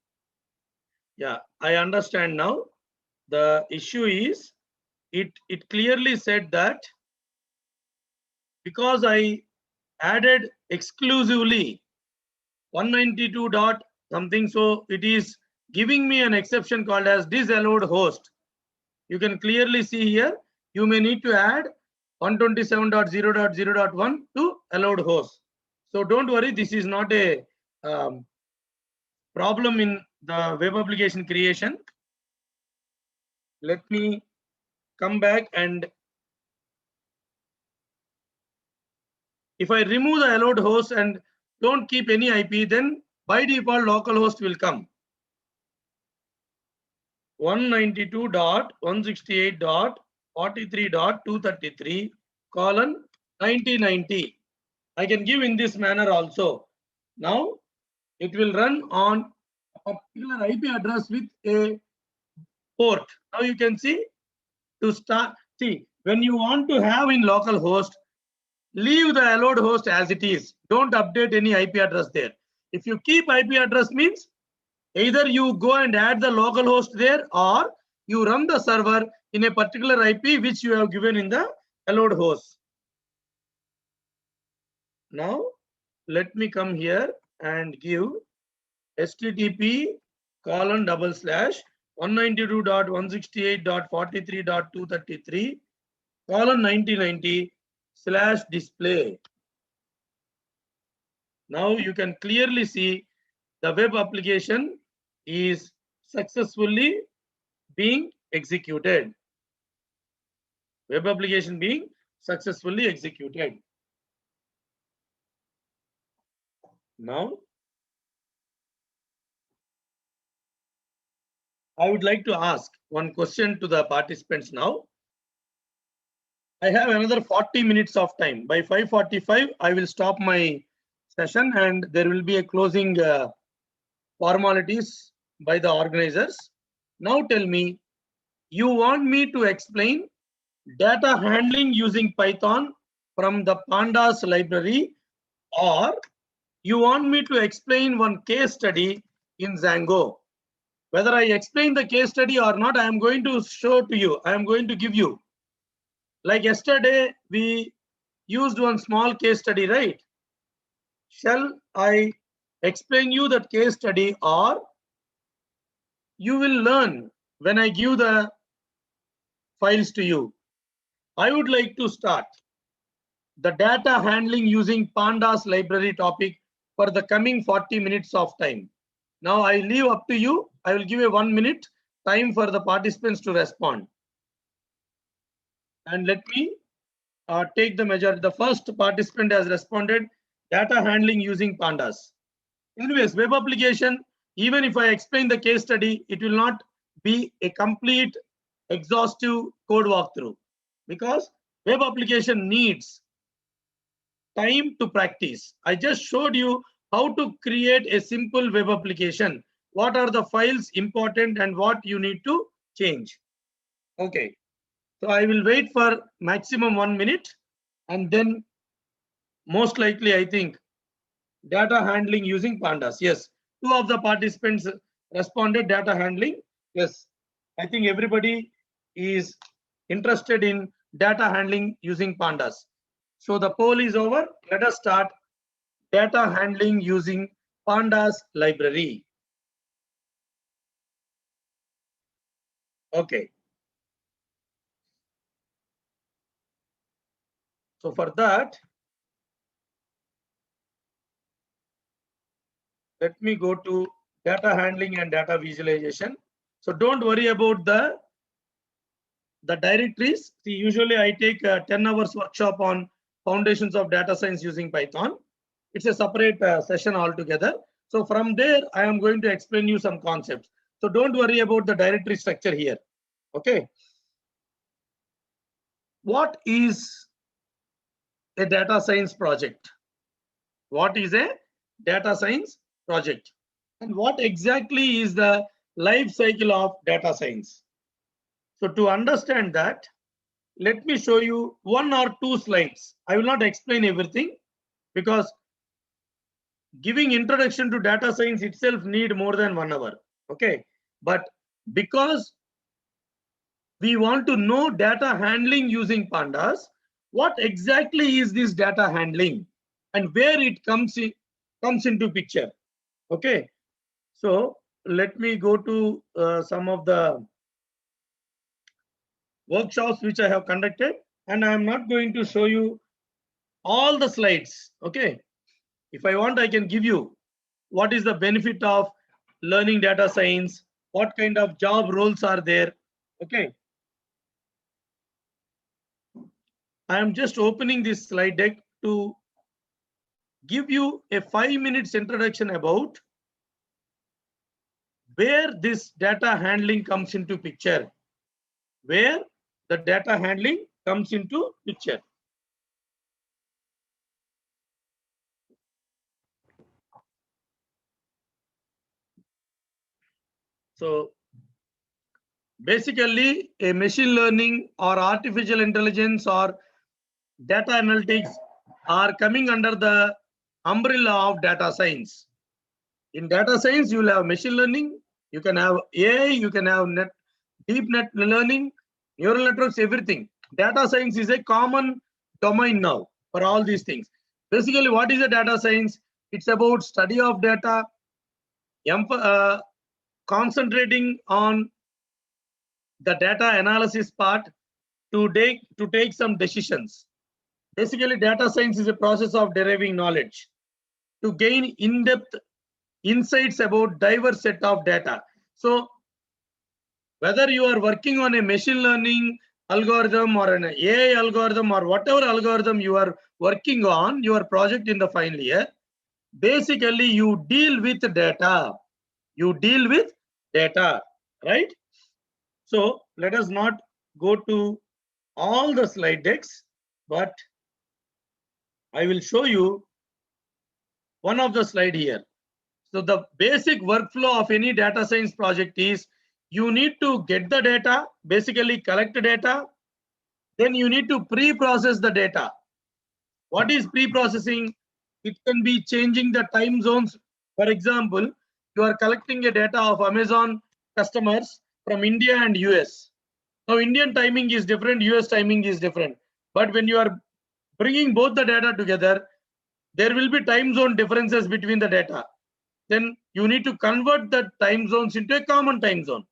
Yeah, I understand now. The issue is it clearly said that because I added exclusively 192 dot something, so it is giving me an exception called as disallowed host. You can clearly see here, you may need to add 127.0.0.1 to allowed host. So don't worry, this is not a problem in the web application creation. Let me come back, and if I remove the allowed host and don't keep any IP, then by default localhost will come. 192.168.43.233:9090. I can give in this manner also. Now it will run on a particular IP address with a port. Now you can see to start. See, when you want to have in localhost, leave the allowed host as it is. Don't update any IP address there. If you keep IP address means either you go and add the local host there, or you run the server in a particular IP which you have given in the allowed host. Now let me come here and give http://192.168.43.233:9090/display. Now you can clearly see the web application is successfully being executed. Web application being successfully executed. Now, I would like to ask one question to the participants now. I have another 40 minutes of time. By 5:45, I will stop my session and there will be a closing formalities by the organizers. Now tell me, you want me to explain data handling using Python from the Pandas library, or you want me to explain one case study in Django? Whether I explain the case study or not, I am going to show to you. I am going to give you. Like yesterday, we used one small case study, right? Shall I explain you that case study, or you will learn when I give the files to you? I would like to start the data handling using Pandas library topic for the coming 40 minutes of time. Now I leave up to you. I will give a 1 minute time for the participants to respond. And let me take the measure. The first participant has responded, data handling using Pandas. Anyways, web application, even if I explain the case study, it will not be a complete exhaustive code walkthrough, because web application needs time to practice. I just showed you how to create a simple web application, what are the files important and what you need to change. Okay, so I will wait for maximum 1 minute, and then most likely I think data handling using pandas. Yes, 2 of the participants responded data handling. Yes, I think everybody is interested in data handling using pandas. So the poll is over. Let us start data handling using pandas library. Okay. So for that, let me go to data handling and data visualization. So don't worry about the directories. See, usually I take a 10 hours workshop on foundations of data science using Python. It's a separate session altogether. So from there, I am going to explain you some concepts. So don't worry about the directory structure here. Okay. What is a data science project? What is a data science project? And what exactly is the life cycle of data science? So to understand that, let me show you 1 or 2 slides. I will not explain everything because giving introduction to data science itself need more than 1 hour. Okay, but because we want to know data handling using pandas, what exactly is this data handling and where it comes into picture. Okay, so let me go to some of the workshops which I have conducted, and I am not going to show you all the slides. Okay, if I want, I can give you what is the benefit of learning data science, what kind of job roles are there. Okay, I am just opening this slide deck to give you a 5 minutes introduction about where this data handling comes into picture, where the data handling comes into picture. So basically a machine learning or artificial intelligence or data analytics are coming under the umbrella of data science. In data science, you will have machine learning, you can have AI, you can have deep net learning, neural networks, everything. Data science is a common domain now for all these things. Basically, what is a data science? It's about study of data, concentrating on the data analysis part to take some decisions. Basically, data science is a process of deriving knowledge to gain in-depth insights about diverse set of data. So whether you are working on a machine learning algorithm or an AI algorithm or whatever algorithm you are working on, your project in the final year, basically you deal with data. You deal with data, right? So let us not go to all the slide decks, but I will show you one of the slide here. So the basic workflow of any data science project is you need to get the data, basically collect the data, then you need to pre-process the data. What is pre-processing? It can be changing the time zones. For example, you are collecting a data of Amazon customers from India and US. Now Indian timing is different, US timing is different. But when you are bringing both the data together, there will be time zone differences between the data. Then you need to convert the time zones into a common time zone.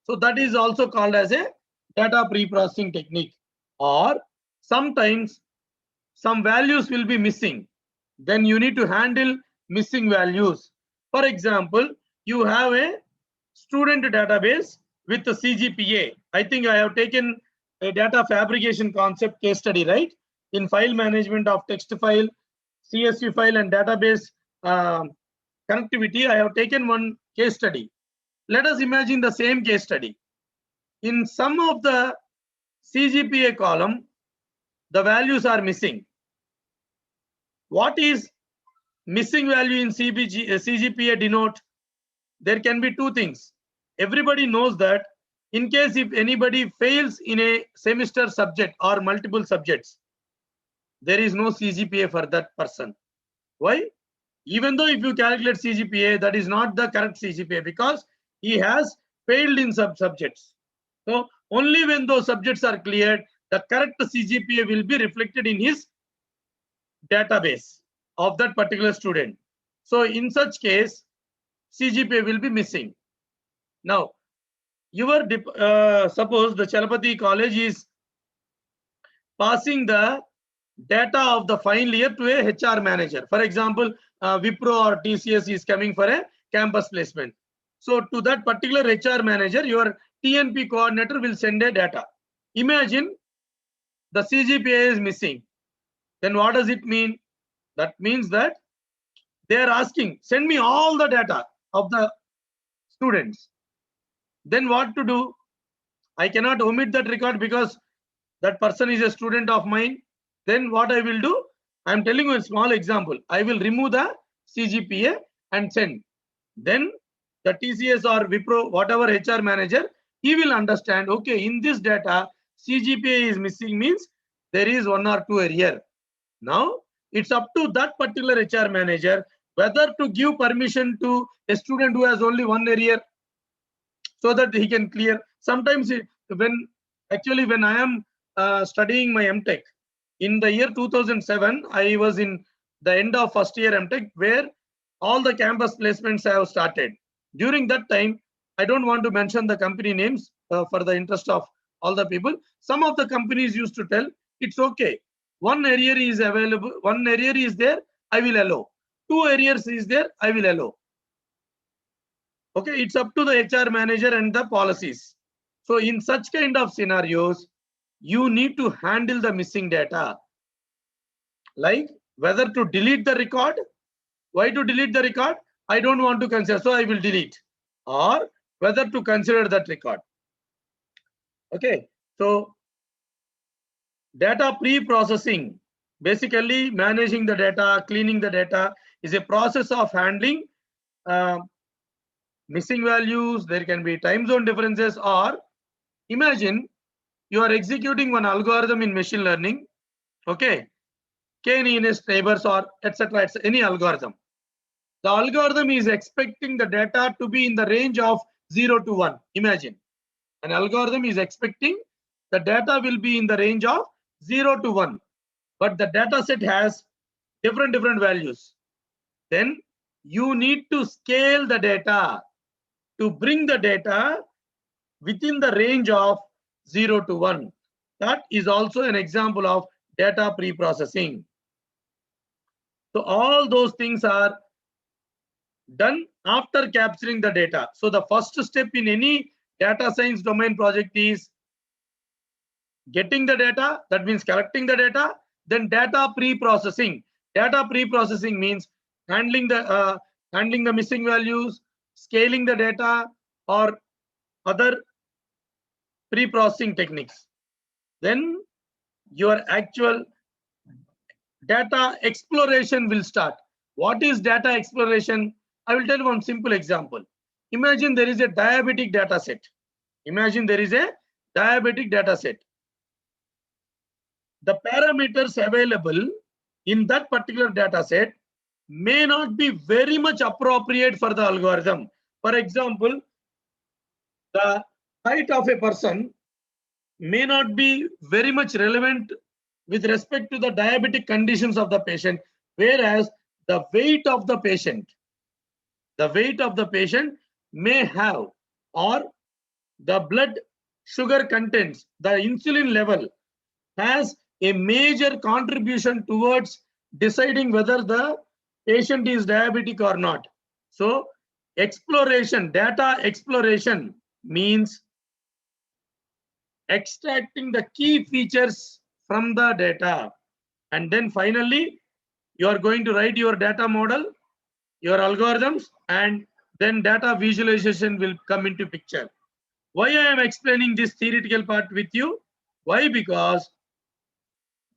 So that is also called as a data pre-processing technique. Or sometimes some values will be missing. Then you need to handle missing values. For example, you have a student database with the CGPA. I think I have taken a data fabrication concept case study, right? In file management of text file, CSV file and database connectivity, I have taken one case study. Let us imagine the same case study. In some of the CGPA column, the values are missing. What is missing value in CGPA denote? There can be two things. Everybody knows that in case if anybody fails in a semester subject or multiple subjects, there is no CGPA for that person. Why? Even though if you calculate CGPA, that is not the correct CGPA because he has failed in subjects. So only when those subjects are cleared, the correct CGPA will be reflected in his database of that particular student. So in such case, CGPA will be missing. Now, suppose the Chalapati College is passing the data of the final year to a HR manager. For example, Wipro or TCS is coming for a campus placement. So to that particular HR manager, your TNP coordinator will send a data. Imagine the CGPA is missing. Then what does it mean? That means that they are asking, send me all the data of the students. Then what to do? I cannot omit that record because that person is a student of mine. Then what I will do? I am telling you a small example. I will remove the CGPA and send. Then the TCS or Wipro, whatever HR manager, he will understand, okay, in this data, CGPA is missing means there is 1 or 2 arrear. Now, it's up to that particular HR manager whether to give permission to a student who has only 1 arrear so that he can clear. Sometimes when I am studying my MTech, in the year 2007, I was in the end of first year MTech where all the campus placements have started. During that time, I don't want to mention the company names for the interest of all the people. Some of the companies used to tell, it's okay. 1 arrear is available, 1 arrear is there, I will allow. 2 arrears is there, I will allow. Okay, it's up to the HR manager and the policies. So in such kind of scenarios, you need to handle the missing data. Like whether to delete the record. Why to delete the record? I don't want to consider, so I will delete. Or whether to consider that record. Okay, so data pre-processing, basically managing the data, cleaning the data is a process of handling missing values. There can be time zone differences, or imagine you are executing one algorithm in machine learning. Okay, k-nearest neighbors or etc. It's any algorithm. The algorithm is expecting the data to be in the range of 0 to 1. Imagine an algorithm is expecting the data will be in the range of 0 to 1, but the data set has different values. Then you need to scale the data to bring the data within the range of 0 to 1. That is also an example of data pre-processing. So all those things are done after capturing the data. So the first step in any data science domain project is getting the data, that means collecting the data, then data pre-processing. Data pre-processing means handling the missing values, scaling the data, or other pre-processing techniques. Then your actual data exploration will start. What is data exploration? I will tell you one simple example. Imagine there is a diabetic data set. Imagine there is a diabetic data set. The parameters available in that particular data set may not be very much appropriate for the algorithm. For example, the height of a person may not be very much relevant with respect to the diabetic conditions of the patient, whereas the weight of the patient may have, or the blood sugar contents, the insulin level has a major contribution towards deciding whether the patient is diabetic or not. So exploration, data exploration means extracting the key features from the data, and then finally you are going to write your data model, your algorithms, and then data visualization will come into picture. Why I am explaining this theoretical part with you? Why? Because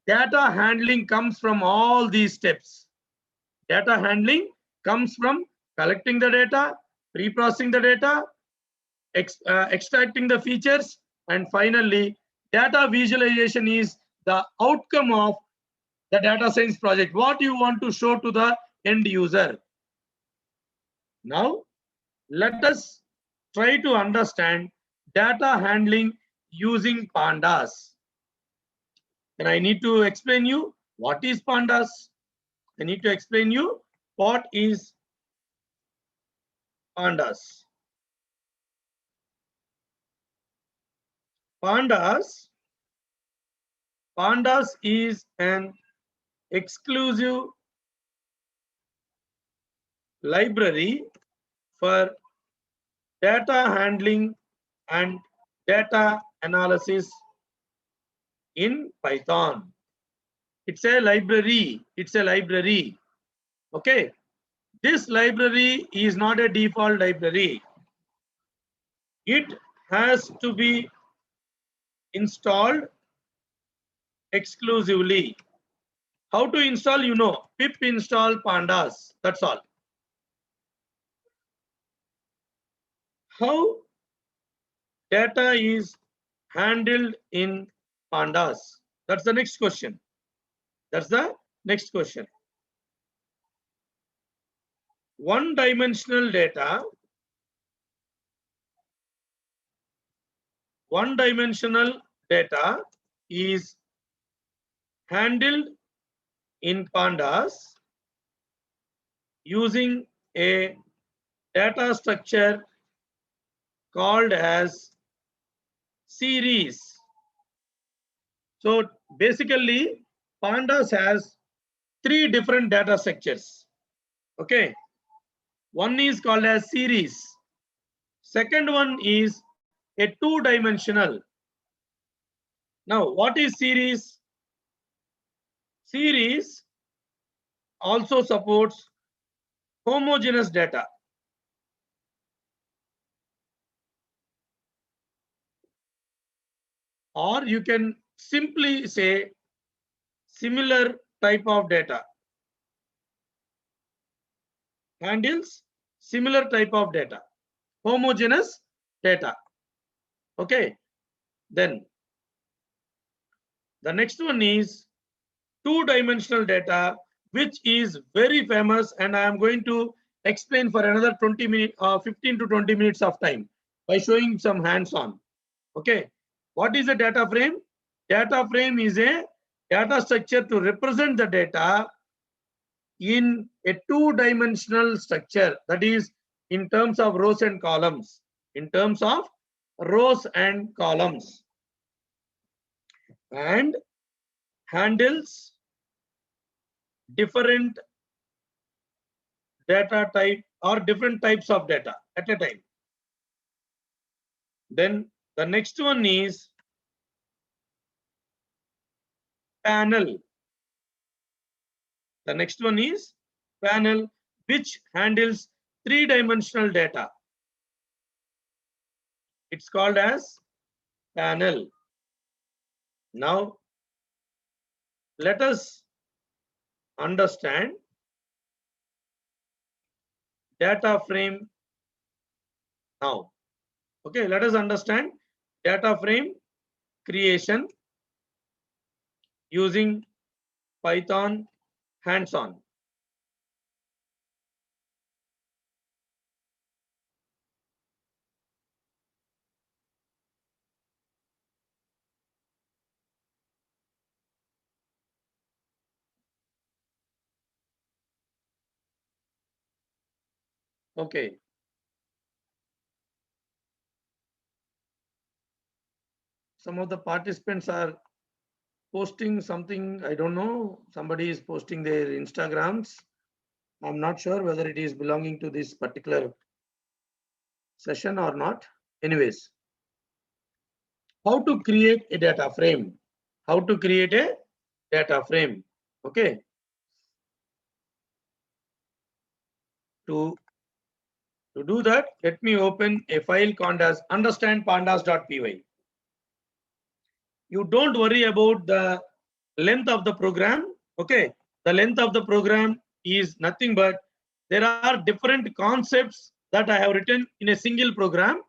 data handling comes from all these steps. Data handling comes from collecting the data, pre-processing the data, extracting the features, and finally, data visualization is the outcome of the data science project, what you want to show to the end user. Now, let us try to understand data handling using pandas. And I need to explain you what is pandas. I need to explain you what is pandas. Pandas is an exclusive library for data handling and data analysis in Python. It's a library. It's a library. Okay. This library is not a default library. It has to be installed exclusively. How to install? You know, pip install pandas. That's all. How data is handled in pandas? That's the next question. That's the next question. One-dimensional data is handled in pandas using a data structure called as series. So basically, pandas has 3 different data structures. Okay. One is called as series. Second one is a 2-dimensional. Now, what is series? Series also supports homogeneous data. Or you can simply say similar type of data. Handles similar type of data. Homogeneous data. Okay. Then the next one is 2-dimensional data, which is very famous, and I am going to explain for another 20 minutes, 15 to 20 minutes of time by showing some hands-on. Okay. What is a data frame? Data frame is a data structure to represent the data in a 2-dimensional structure, that is in terms of rows and columns. In terms of rows and columns. And handles different data type or different types of data at a time. Then the next one is panel. The next one is panel, which handles 3-dimensional data. It's called as panel. Now, let us understand data frame now. Okay, let us understand data frame creation using Python hands-on. Okay. Some of the participants are posting something, I don't know, somebody is posting their Instagrams. I'm not sure whether it is belonging to this particular session or not. Anyways, how to create a data frame? How to create a data frame? Okay. To do that, let me open a file called as understandpandas.py. You don't worry about the length of the program. Okay. The length of the program is nothing but there are different concepts that I have written in a single program.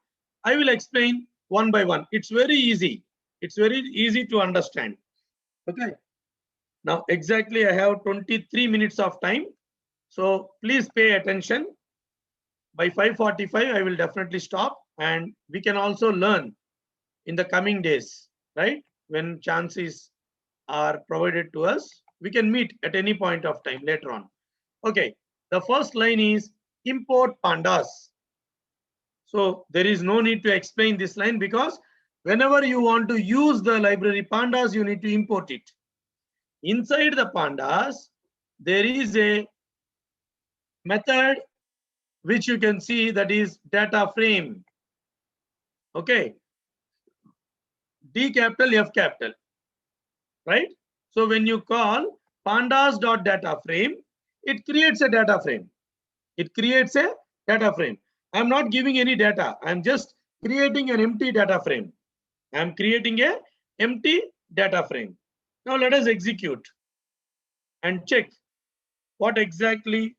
I will explain one by one. It's very easy. It's very easy to understand. Okay. Now exactly I have 23 minutes of time. So please pay attention. By 5:45, I will definitely stop, and we can also learn in the coming days, right? When chances are provided to us, we can meet at any point of time later on. Okay, the first line is import pandas. So there is no need to explain this line because whenever you want to use the library pandas, you need to import it. Inside the pandas, there is a method which you can see, that is data frame. Okay, D capital, F capital, right? So when you call pandas.dataFrame, it creates a data frame. It creates a data frame. I'm not giving any data. I'm just creating an empty data frame. I'm creating a empty data frame. Now let us execute and check what exactly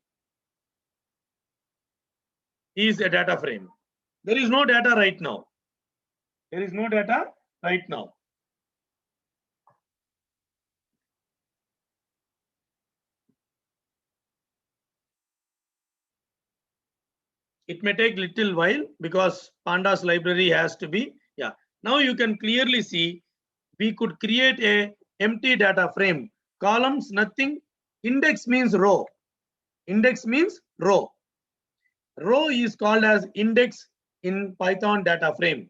is a data frame. There is no data right now. There is no data right now. It may take little while because pandas library has to be, yeah. Now you can clearly see we could create a empty data frame. Columns, nothing. Index means row. Index means row. Row is called as index in Python data frame.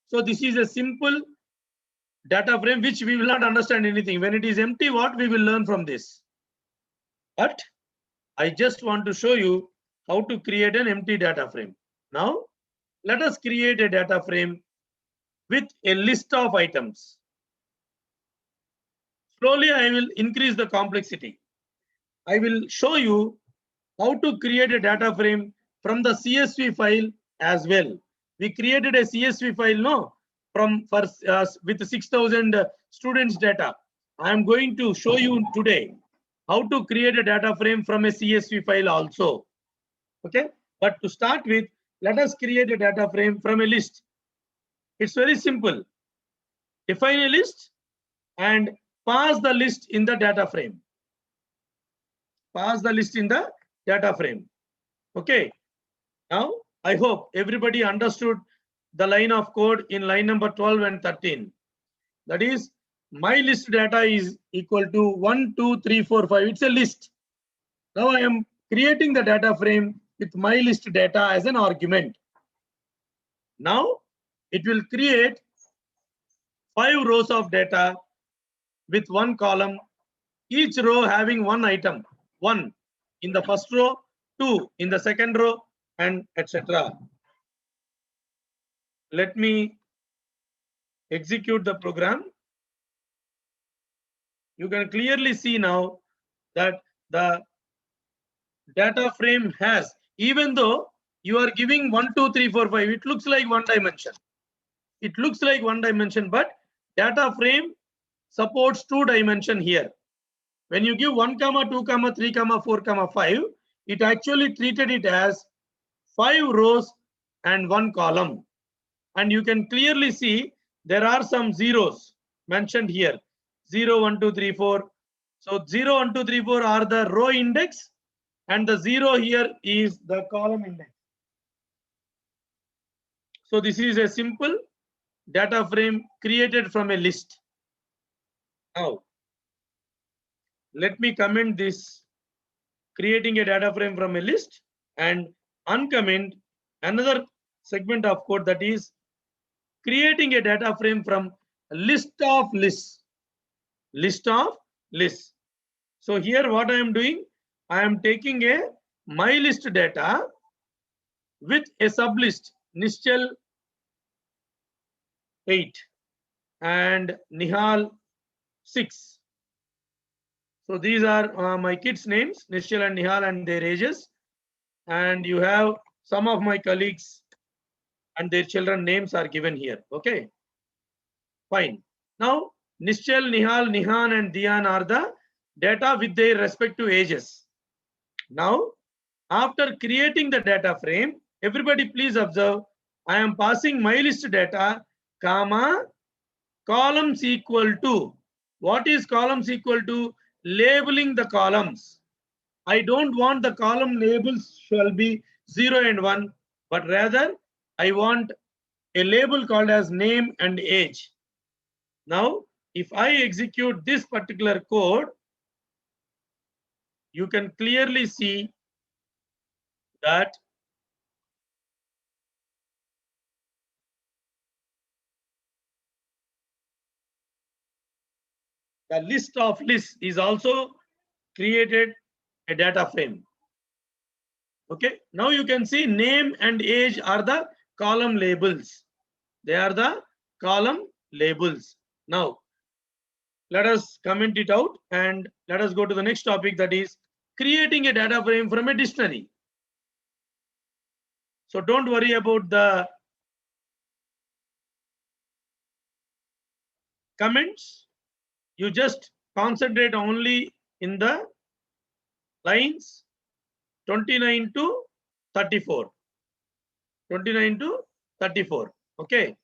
So this is a simple data frame which we will not understand anything. When it is empty, what we will learn from this? But I just want to show you how to create an empty data frame. Now, let us create a data frame with a list of items. Slowly, I will increase the complexity. I will show you how to create a data frame from the CSV file as well. We created a CSV file, no, with 6,000 students data. I am going to show you today how to create a data frame from a CSV file also. Okay, but to start with, let us create a data frame from a list. It's very simple. Define a list and pass the list in the data frame. Pass the list in the data frame. Okay. Now, I hope everybody understood the line of code in line number 12 and 13. That is, my list data is equal to 1, 2, 3, 4, 5. It's a list. Now I am creating the data frame with my list data as an argument. Now it will create 5 rows of data with one column, each row having one item, 1 in the first row, 2 in the second row, and etc. Let me execute the program. You can clearly see now that the data frame has, even though you are giving 1, 2, 3, 4, 5, it looks like one dimension. It looks like one dimension, but data frame supports 2 dimension here. When you give 1, 2, 3, 4, 5, it actually treated it as 5 rows and 1 column. And you can clearly see there are some zeros mentioned here. 0, 1, 2, 3, 4. So 0, 1, 2, 3, 4 are the row index, and the 0 here is the column index. So this is a simple data frame created from a list. Now, let me comment this, creating a data frame from a list, and uncomment another segment of code, that is creating a data frame from a list of lists. List of lists. So here what I am doing, I am taking a my list data with a sublist Nishchal 8 and Nihal 6. So these are my kids' names, Nishchal and Nihal, and their ages. And you have some of my colleagues and their children names are given here. Okay, fine. Now Nishchal, Nihal, Nihan, and Dian are the data with their respective ages. Now, after creating the data frame, everybody please observe, I am passing my list data, comma, columns equal to, what is columns equal to? Labeling the columns. I don't want the column labels shall be 0 and 1, but rather I want a label called as name and age. Now, if I execute this particular code, you can clearly see that the list of lists is also created a data frame. Okay, now you can see name and age are the column labels. They are the column labels. Now, let us comment it out and let us go to the next topic, that is creating a data frame from a dictionary. So don't worry about the comments. You just concentrate only in the lines 29 to 34. 29 to 34. Okay.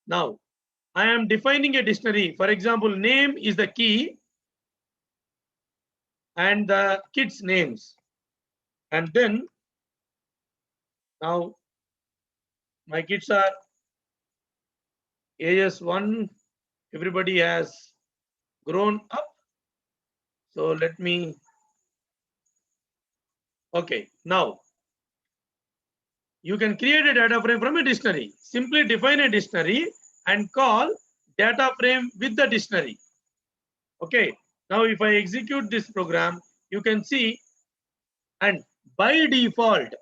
Now, I am defining a dictionary. For example, name is the key and the kids' names. And then, now, my kids are AS1. Everybody has grown up. So let me, okay. Now, you can create a data frame from a dictionary. Simply define a dictionary and call data frame with the dictionary. Okay. Now, if I execute this program, you can see, and by default,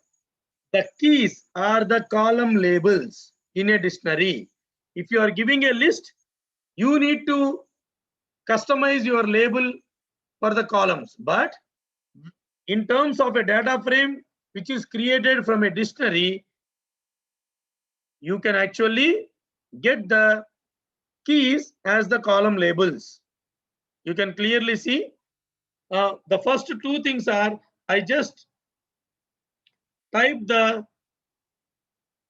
the keys are the column labels in a dictionary. If you are giving a list, you need to customize your label for the columns. But in terms of a data frame which is created from a dictionary, you can actually get the keys as the column labels. You can clearly see the first two things are, I just type the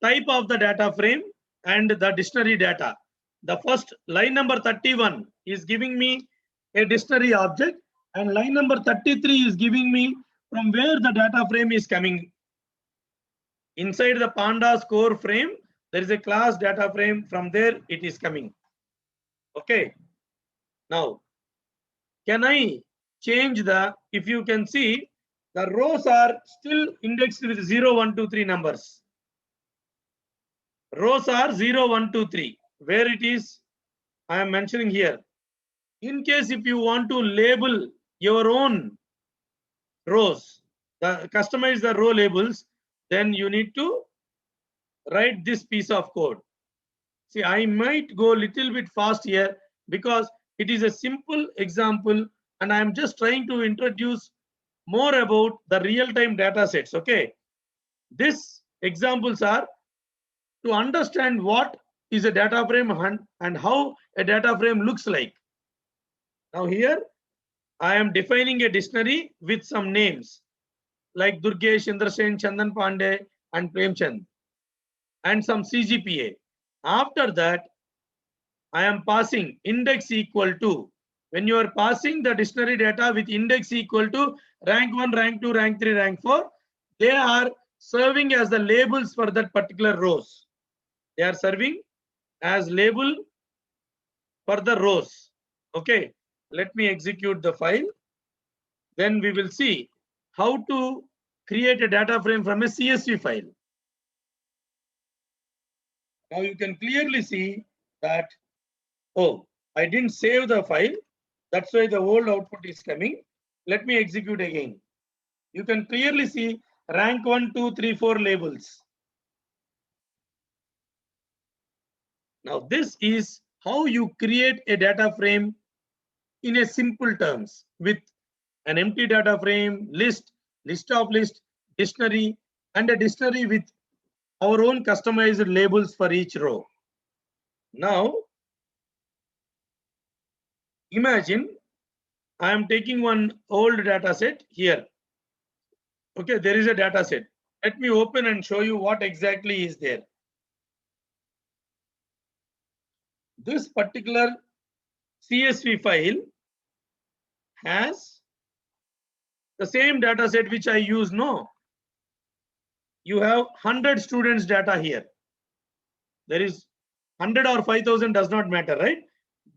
type of the data frame and the dictionary data. The first line number 31 is giving me a dictionary object, and line number 33 is giving me from where the data frame is coming. Inside the pandas core frame, there is a class data frame. From there it is coming. Okay. Now, can I change the, if you can see, the rows are still indexed with 0, 1, 2, 3 numbers. Rows are 0, 1, 2, 3. Where it is, I am mentioning here. In case if you want to label your own rows, customize the row labels, then you need to write this piece of code. See, I might go a little bit fast here because it is a simple example and I am just trying to introduce more about the real-time data sets. Okay, these examples are to understand what is a data frame and how a data frame looks like. Now here I am defining a dictionary with some names like Durgesh, Indrasen, Chandan Pandey and Premchand and some CGPA. After that, I am passing index equal to, when you are passing the dictionary data with index equal to rank 1, rank 2, rank 3, rank 4, they are serving as the labels for that particular rows. They are serving as label for the rows. Okay, let me execute the file. Then we will see how to create a data frame from a CSV file. Now you can clearly see that, oh, I didn't save the file. That's why the old output is coming. Let me execute again. You can clearly see rank 1, 2, 3, 4 labels. Now this is how you create a data frame in a simple terms with an empty data frame, list, list of list, dictionary, and a dictionary with our own customized labels for each row. Now, imagine I am taking one old data set here. Okay, there is a data set. Let me open and show you what exactly is there. This particular CSV file has the same data set which I use. No, you have 100 students data here. There is 100 or 5,000 does not matter, right?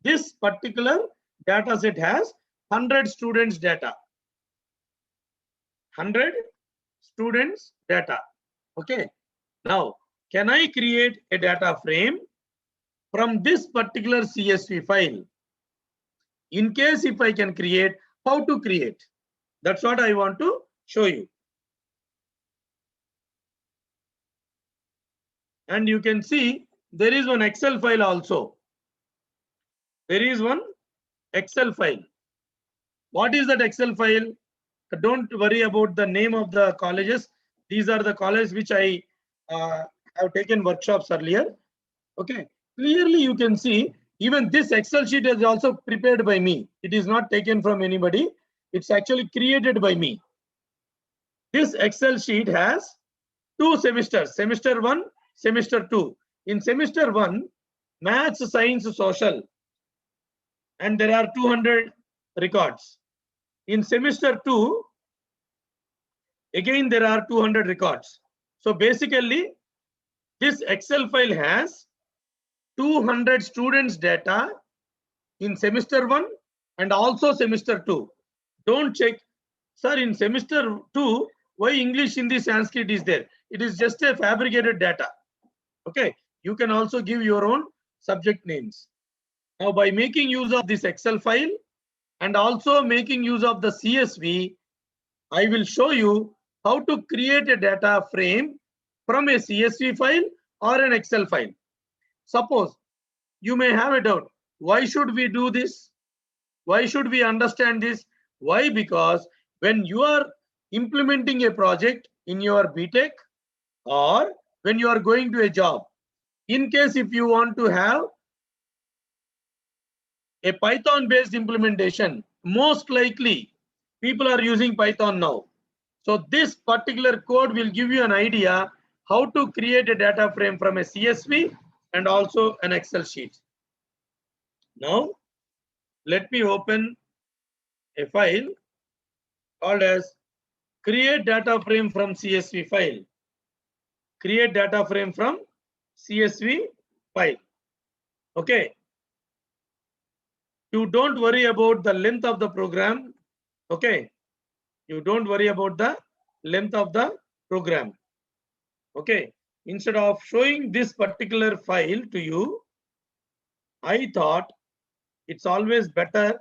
This particular data set has 100 students data. 100 students data. Okay. Now, can I create a data frame from this particular CSV file? In case if I can create, how to create? That's what I want to show you. And you can see there is one Excel file also. There is one Excel file. What is that Excel file? Don't worry about the name of the colleges. These are the colleges which I have taken workshops earlier. Okay. Clearly you can see even this Excel sheet is also prepared by me. It is not taken from anybody. It's actually created by me. This Excel sheet has 2 semesters, semester 1, semester 2. In semester 1, maths, science, social, and there are 200 records. In semester 2, again there are 200 records. So basically, this Excel file has 200 students data in semester 1 and also semester 2. Don't check, sir, in semester 2, why English, Hindi, Sanskrit is there? It is just a fabricated data. Okay, you can also give your own subject names. Now, by making use of this Excel file and also making use of the CSV, I will show you how to create a data frame from a CSV file or an Excel file. Suppose you may have a doubt. Why should we do this? Why should we understand this? Why? Because when you are implementing a project in your BTech or when you are going to a job, in case if you want to have a Python based implementation, most likely people are using Python now. So this particular code will give you an idea how to create a data frame from a CSV and also an Excel sheet. Now, let me open a file called as create data frame from CSV file. Create data frame from CSV file. Okay. You don't worry about the length of the program. Okay. You don't worry about the length of the program. Okay. Instead of showing this particular file to you, I thought it's always better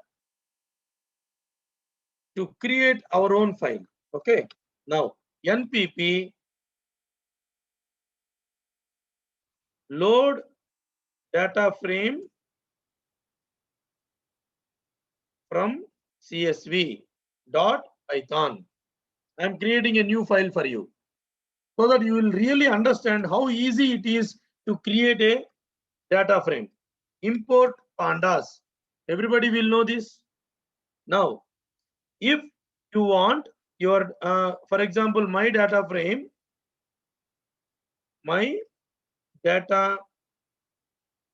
to create our own file. Okay. Now, NPP load data frame from CSV.python. I'm creating a new file for you so that you will really understand how easy it is to create a data frame. Import pandas. Everybody will know this. Now, if you want your, for example, my data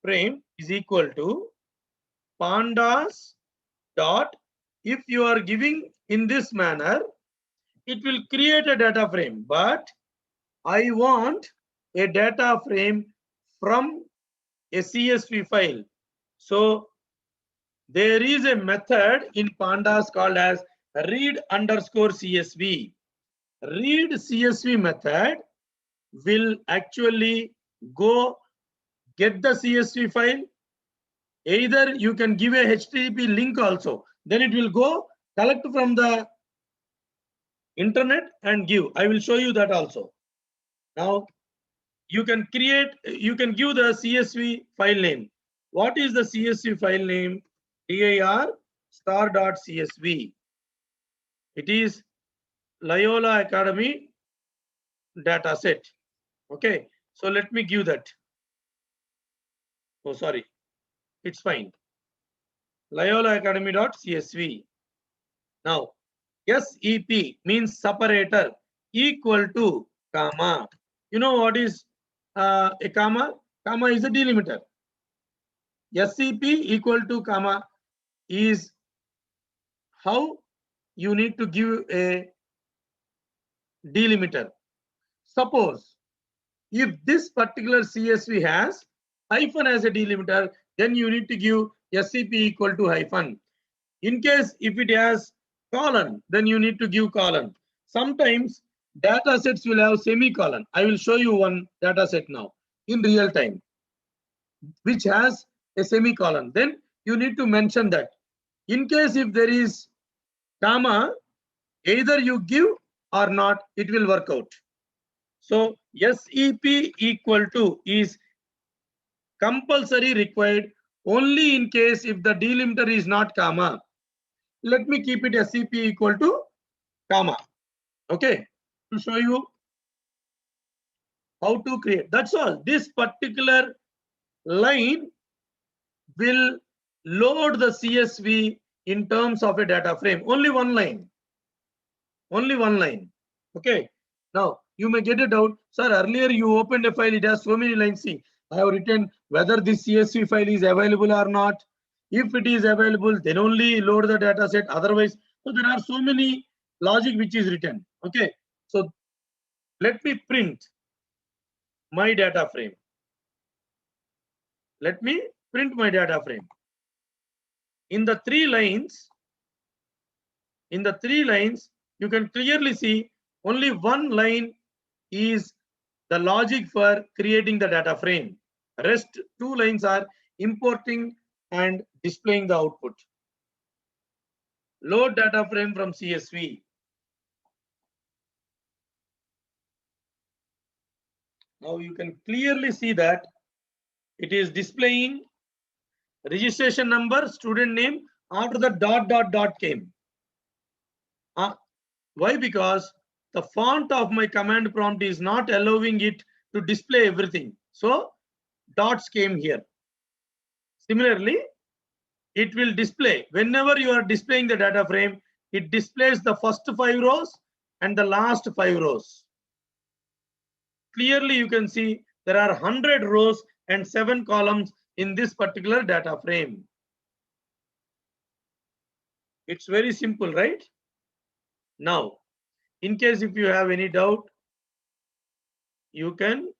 frame is equal to pandas dot, if you are giving in this manner, it will create a data frame, but I want a data frame from a CSV file. So there is a method in pandas called as read underscore CSV. Read CSV method will actually go get the CSV file. Either you can give a HTTP link also, then it will go collect from the internet and give. I will show you that also. Now you can create, you can give the CSV file name. What is the CSV file name? dir star.csv. It is Loyola Academy data set. Okay, so let me give that. Oh, sorry, it's fine. Loyola Academy.csv. Now, SEP means separator. equal to comma. You know what is a comma? Comma is a delimiter. SCP equal to comma is how you need to give a delimiter. Suppose if this particular CSV has hyphen as a delimiter, then you need to give SCP equal to hyphen. In case if it has colon, then you need to give colon. Sometimes data sets will have semicolon. I will show you one data set now in real time, which has a semicolon. Then you need to mention that. In case if there is comma, either you give or not, it will work out. So SEP equal to is compulsory required only in case if the delimiter is not comma. Let me keep it SCP equal to comma. Okay, to show you how to create. That's all. This particular line will load the CSV in terms of a data frame. Only one line. Only one line. Okay. Now you may get a doubt, sir. Earlier you opened a file, it has so many lines. See, I have written whether this CSV file is available or not. If it is available, then only load the data set. Otherwise, so there are so many logic which is written. Okay. So let me print my data frame. Let me print my data frame. In the three lines, you can clearly see only one line is the logic for creating the data frame. Rest two lines are importing and displaying the output. Load data frame from CSV. Now you can clearly see that it is displaying registration number, student name, after the dot came. Why? Because the font of my command prompt is not allowing it to display everything. So dots came here. Similarly, it will display whenever you are displaying the data frame, it displays the first 5 rows and the last 5 rows. Clearly you can see there are 100 rows and 7 columns in this particular data frame. It's very simple, right? Now, in case if you have any doubt, you can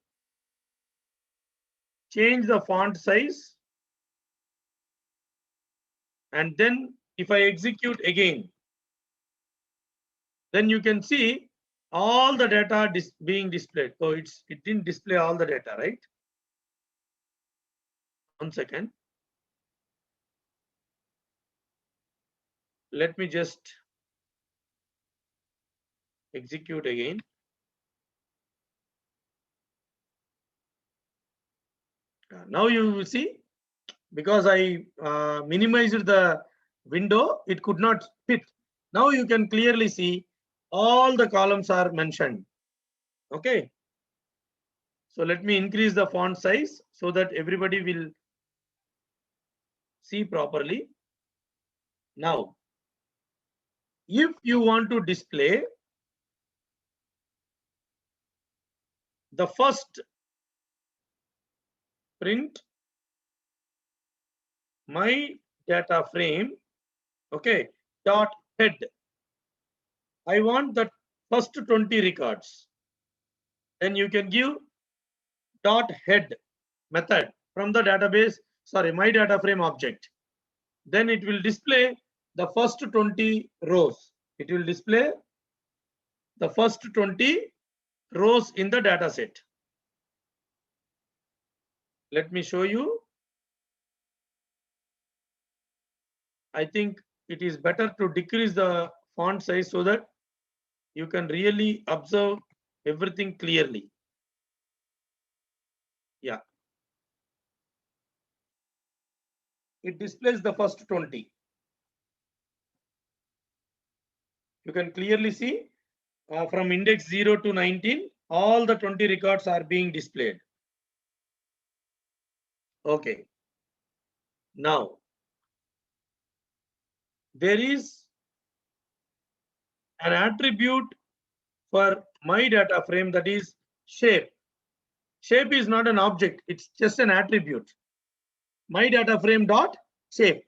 change the font size, and then if I execute again, then you can see all the data being displayed. So it didn't display all the data, right? 1 second. Let me just execute again. Now you will see, because I minimized the window, it could not fit. Now you can clearly see all the columns are mentioned. Okay. So let me increase the font size so that everybody will see properly. Now, if you want to display the first print my data frame, okay, dot head. I want the first 20 records. Then you can give dot head method from the database, sorry, my data frame object. Then it will display the first 20 rows. It will display the first 20 rows in the data set. Let me show you. I think it is better to decrease the font size so that you can really observe everything clearly. Yeah. It displays the first 20. You can clearly see from index 0 to 19, all the 20 records are being displayed. Okay. Now, there is an attribute for my data frame, that is shape. Shape is not an object, it's just an attribute. My data frame dot shape.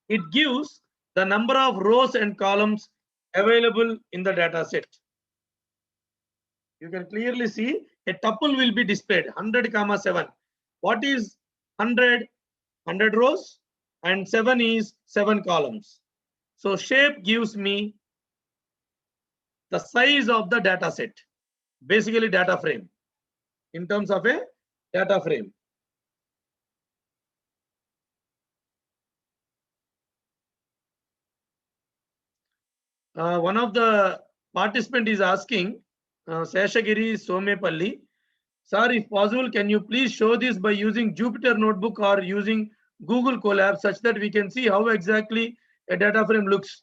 It gives the number of rows and columns available in the data set. You can clearly see a tuple will be displayed 100, 7. What is 100? 100 rows, and 7 is 7 columns. So shape gives me the size of the data set, basically data frame, in terms of a data frame. One of the participant is asking, Seshagiri Somepalli, sir, if possible, can you please show this by using Jupyter Notebook or using Google Colab such that we can see how exactly a data frame looks.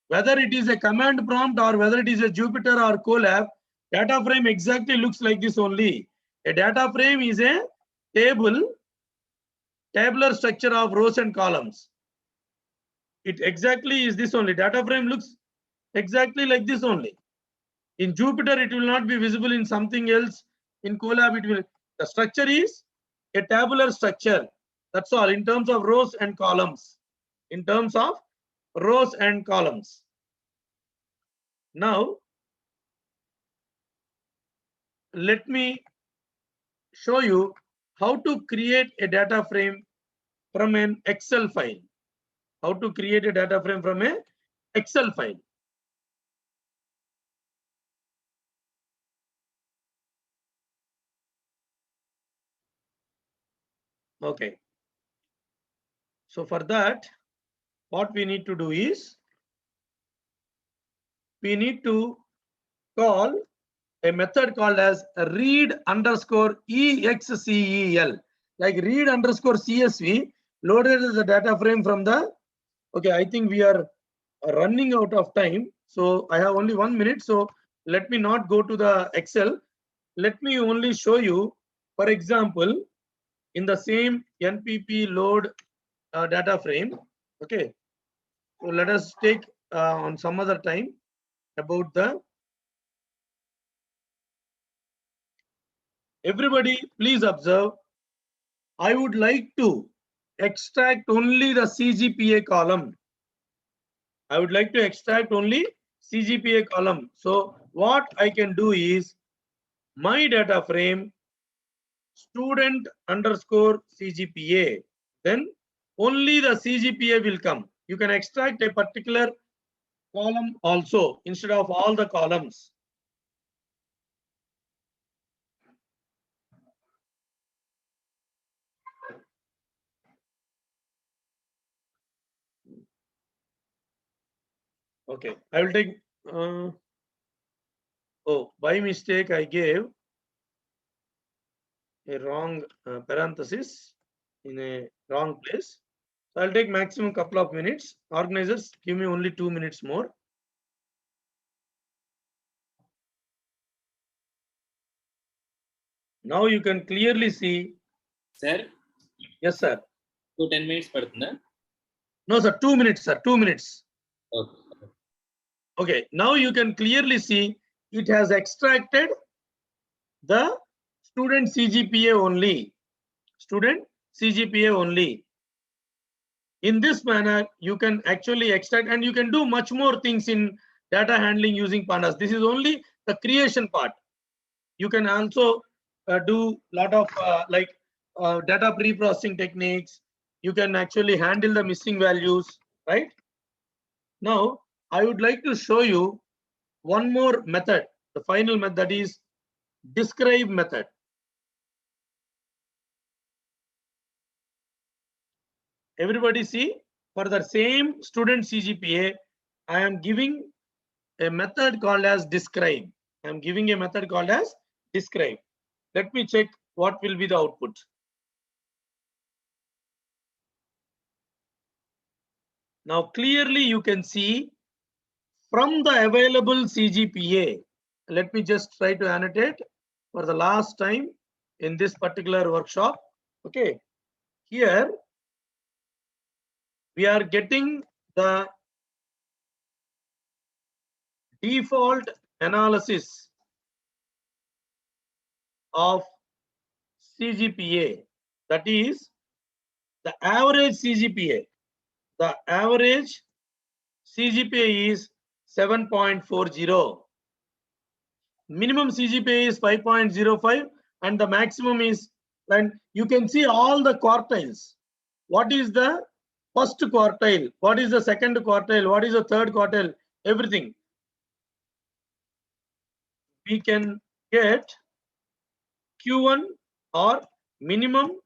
Whether it is a command prompt or whether it is a Jupyter or Colab, data frame exactly looks like this only. A data frame is a tabular structure of rows and columns. It exactly is this only. Data frame looks exactly like this only. In Jupyter, it will not be visible. In something else, in Colab, it will. The structure is a tabular structure. That's all in terms of rows and columns. In terms of rows and columns. Now, let me show you how to create a data frame from an Excel file. How to create a data frame from an Excel file. Okay. So for that, what we need to do is we need to call a method called as read underscore excel, like read underscore csv loaded as a data frame from the. Okay, I think we are running out of time, so I have only 1 minute. So let me not go to the Excel. Let me only show you, for example, in the same npp load data frame. Okay, so let us take on some other time about the. Everybody, please observe. I would like to extract only the CGPA column. I would like to extract only CGPA column. So what I can do is my data frame student underscore CGPA. Then only the CGPA will come. You can extract a particular column also instead of all the columns. Okay, I will take. Oh, by mistake, I gave a wrong parenthesis in a wrong place. So I'll take maximum couple of minutes. Organizers, give me only 2 minutes more. Now you can clearly see. Sir? Yes, sir. So 10 minutes padutunda? No, sir. 2 minutes, sir. 2 minutes. Okay. Okay. Now you can clearly see it has extracted the student CGPA only. Student CGPA only. In this manner, you can actually extract, and you can do much more things in data handling using pandas. This is only the creation part. You can also do lot of data pre-processing techniques. You can actually handle the missing values, right? Now, I would like to show you one more method. The final method is describe method. Everybody see, for the same student CGPA, I am giving a method called as describe. I am giving a method called as describe. Let me check what will be the output. Now clearly you can see from the available CGPA. Let me just try to annotate for the last time in this particular workshop. Okay, here we are getting the default analysis of CGPA. That is the average CGPA. The average CGPA is 7.40. Minimum CGPA is 5.05 and the maximum is, and you can see all the quartiles. What is the first quartile? What is the second quartile? What is the third quartile? Everything. We can get Q1 or minimum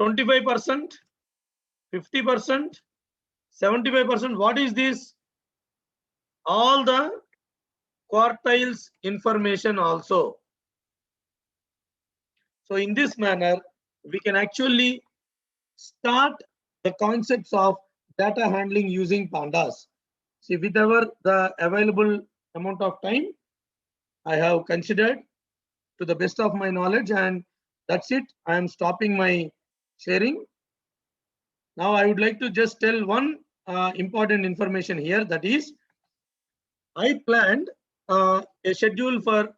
25%, 50%, 75%. What is this? All the quartiles information also. So in this manner, we can actually start the concepts of data handling using pandas. See, whatever the available amount of time, I have considered to the best of my knowledge, and that's it. I am stopping my sharing. Now I would like to just tell one important information here, that is, I planned a schedule for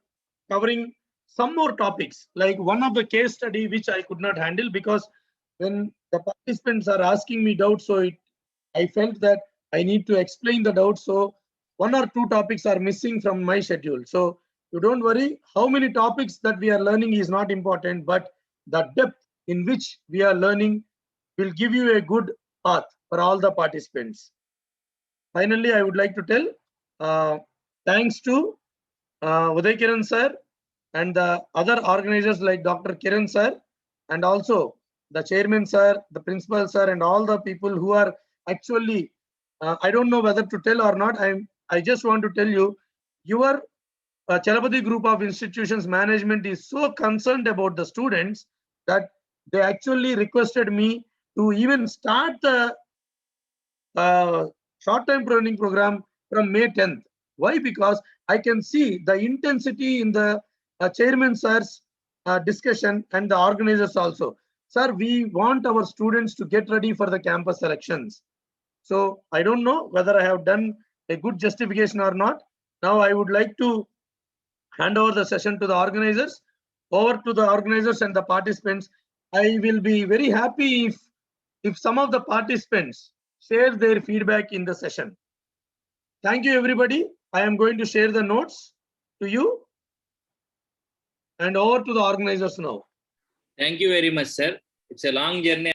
covering some more topics, like one of the case study which I could not handle because when the participants are asking me doubts, so I felt that I need to explain the doubts. So one or two topics are missing from my schedule. So you don't worry, how many topics that we are learning is not important, but the depth in which we are learning will give you a good path for all the participants. Finally, I would like to tell thanks to Uday Kiran sir and the other organizers like Dr. Kiran sir, and also the chairman sir, the principal sir, and all the people who are actually, I don't know whether to tell or not. I just want to tell you, your Chalapati Group of Institutions management is so concerned about the students that they actually requested me to even start the short-term training program from May 10th. Why? Because I can see the intensity in the chairman sir's discussion and the organizers also. Sir, we want our students to get ready for the campus selections. So I don't know whether I have done a good justification or not. Now I would like to hand over the session to the organizers. Over to the organizers and the participants. I will be very happy if some of the participants share their feedback in the session. Thank you, everybody. I am going to share the notes to you. And over to the organizers now. Thank you very much, sir. It's a long journey.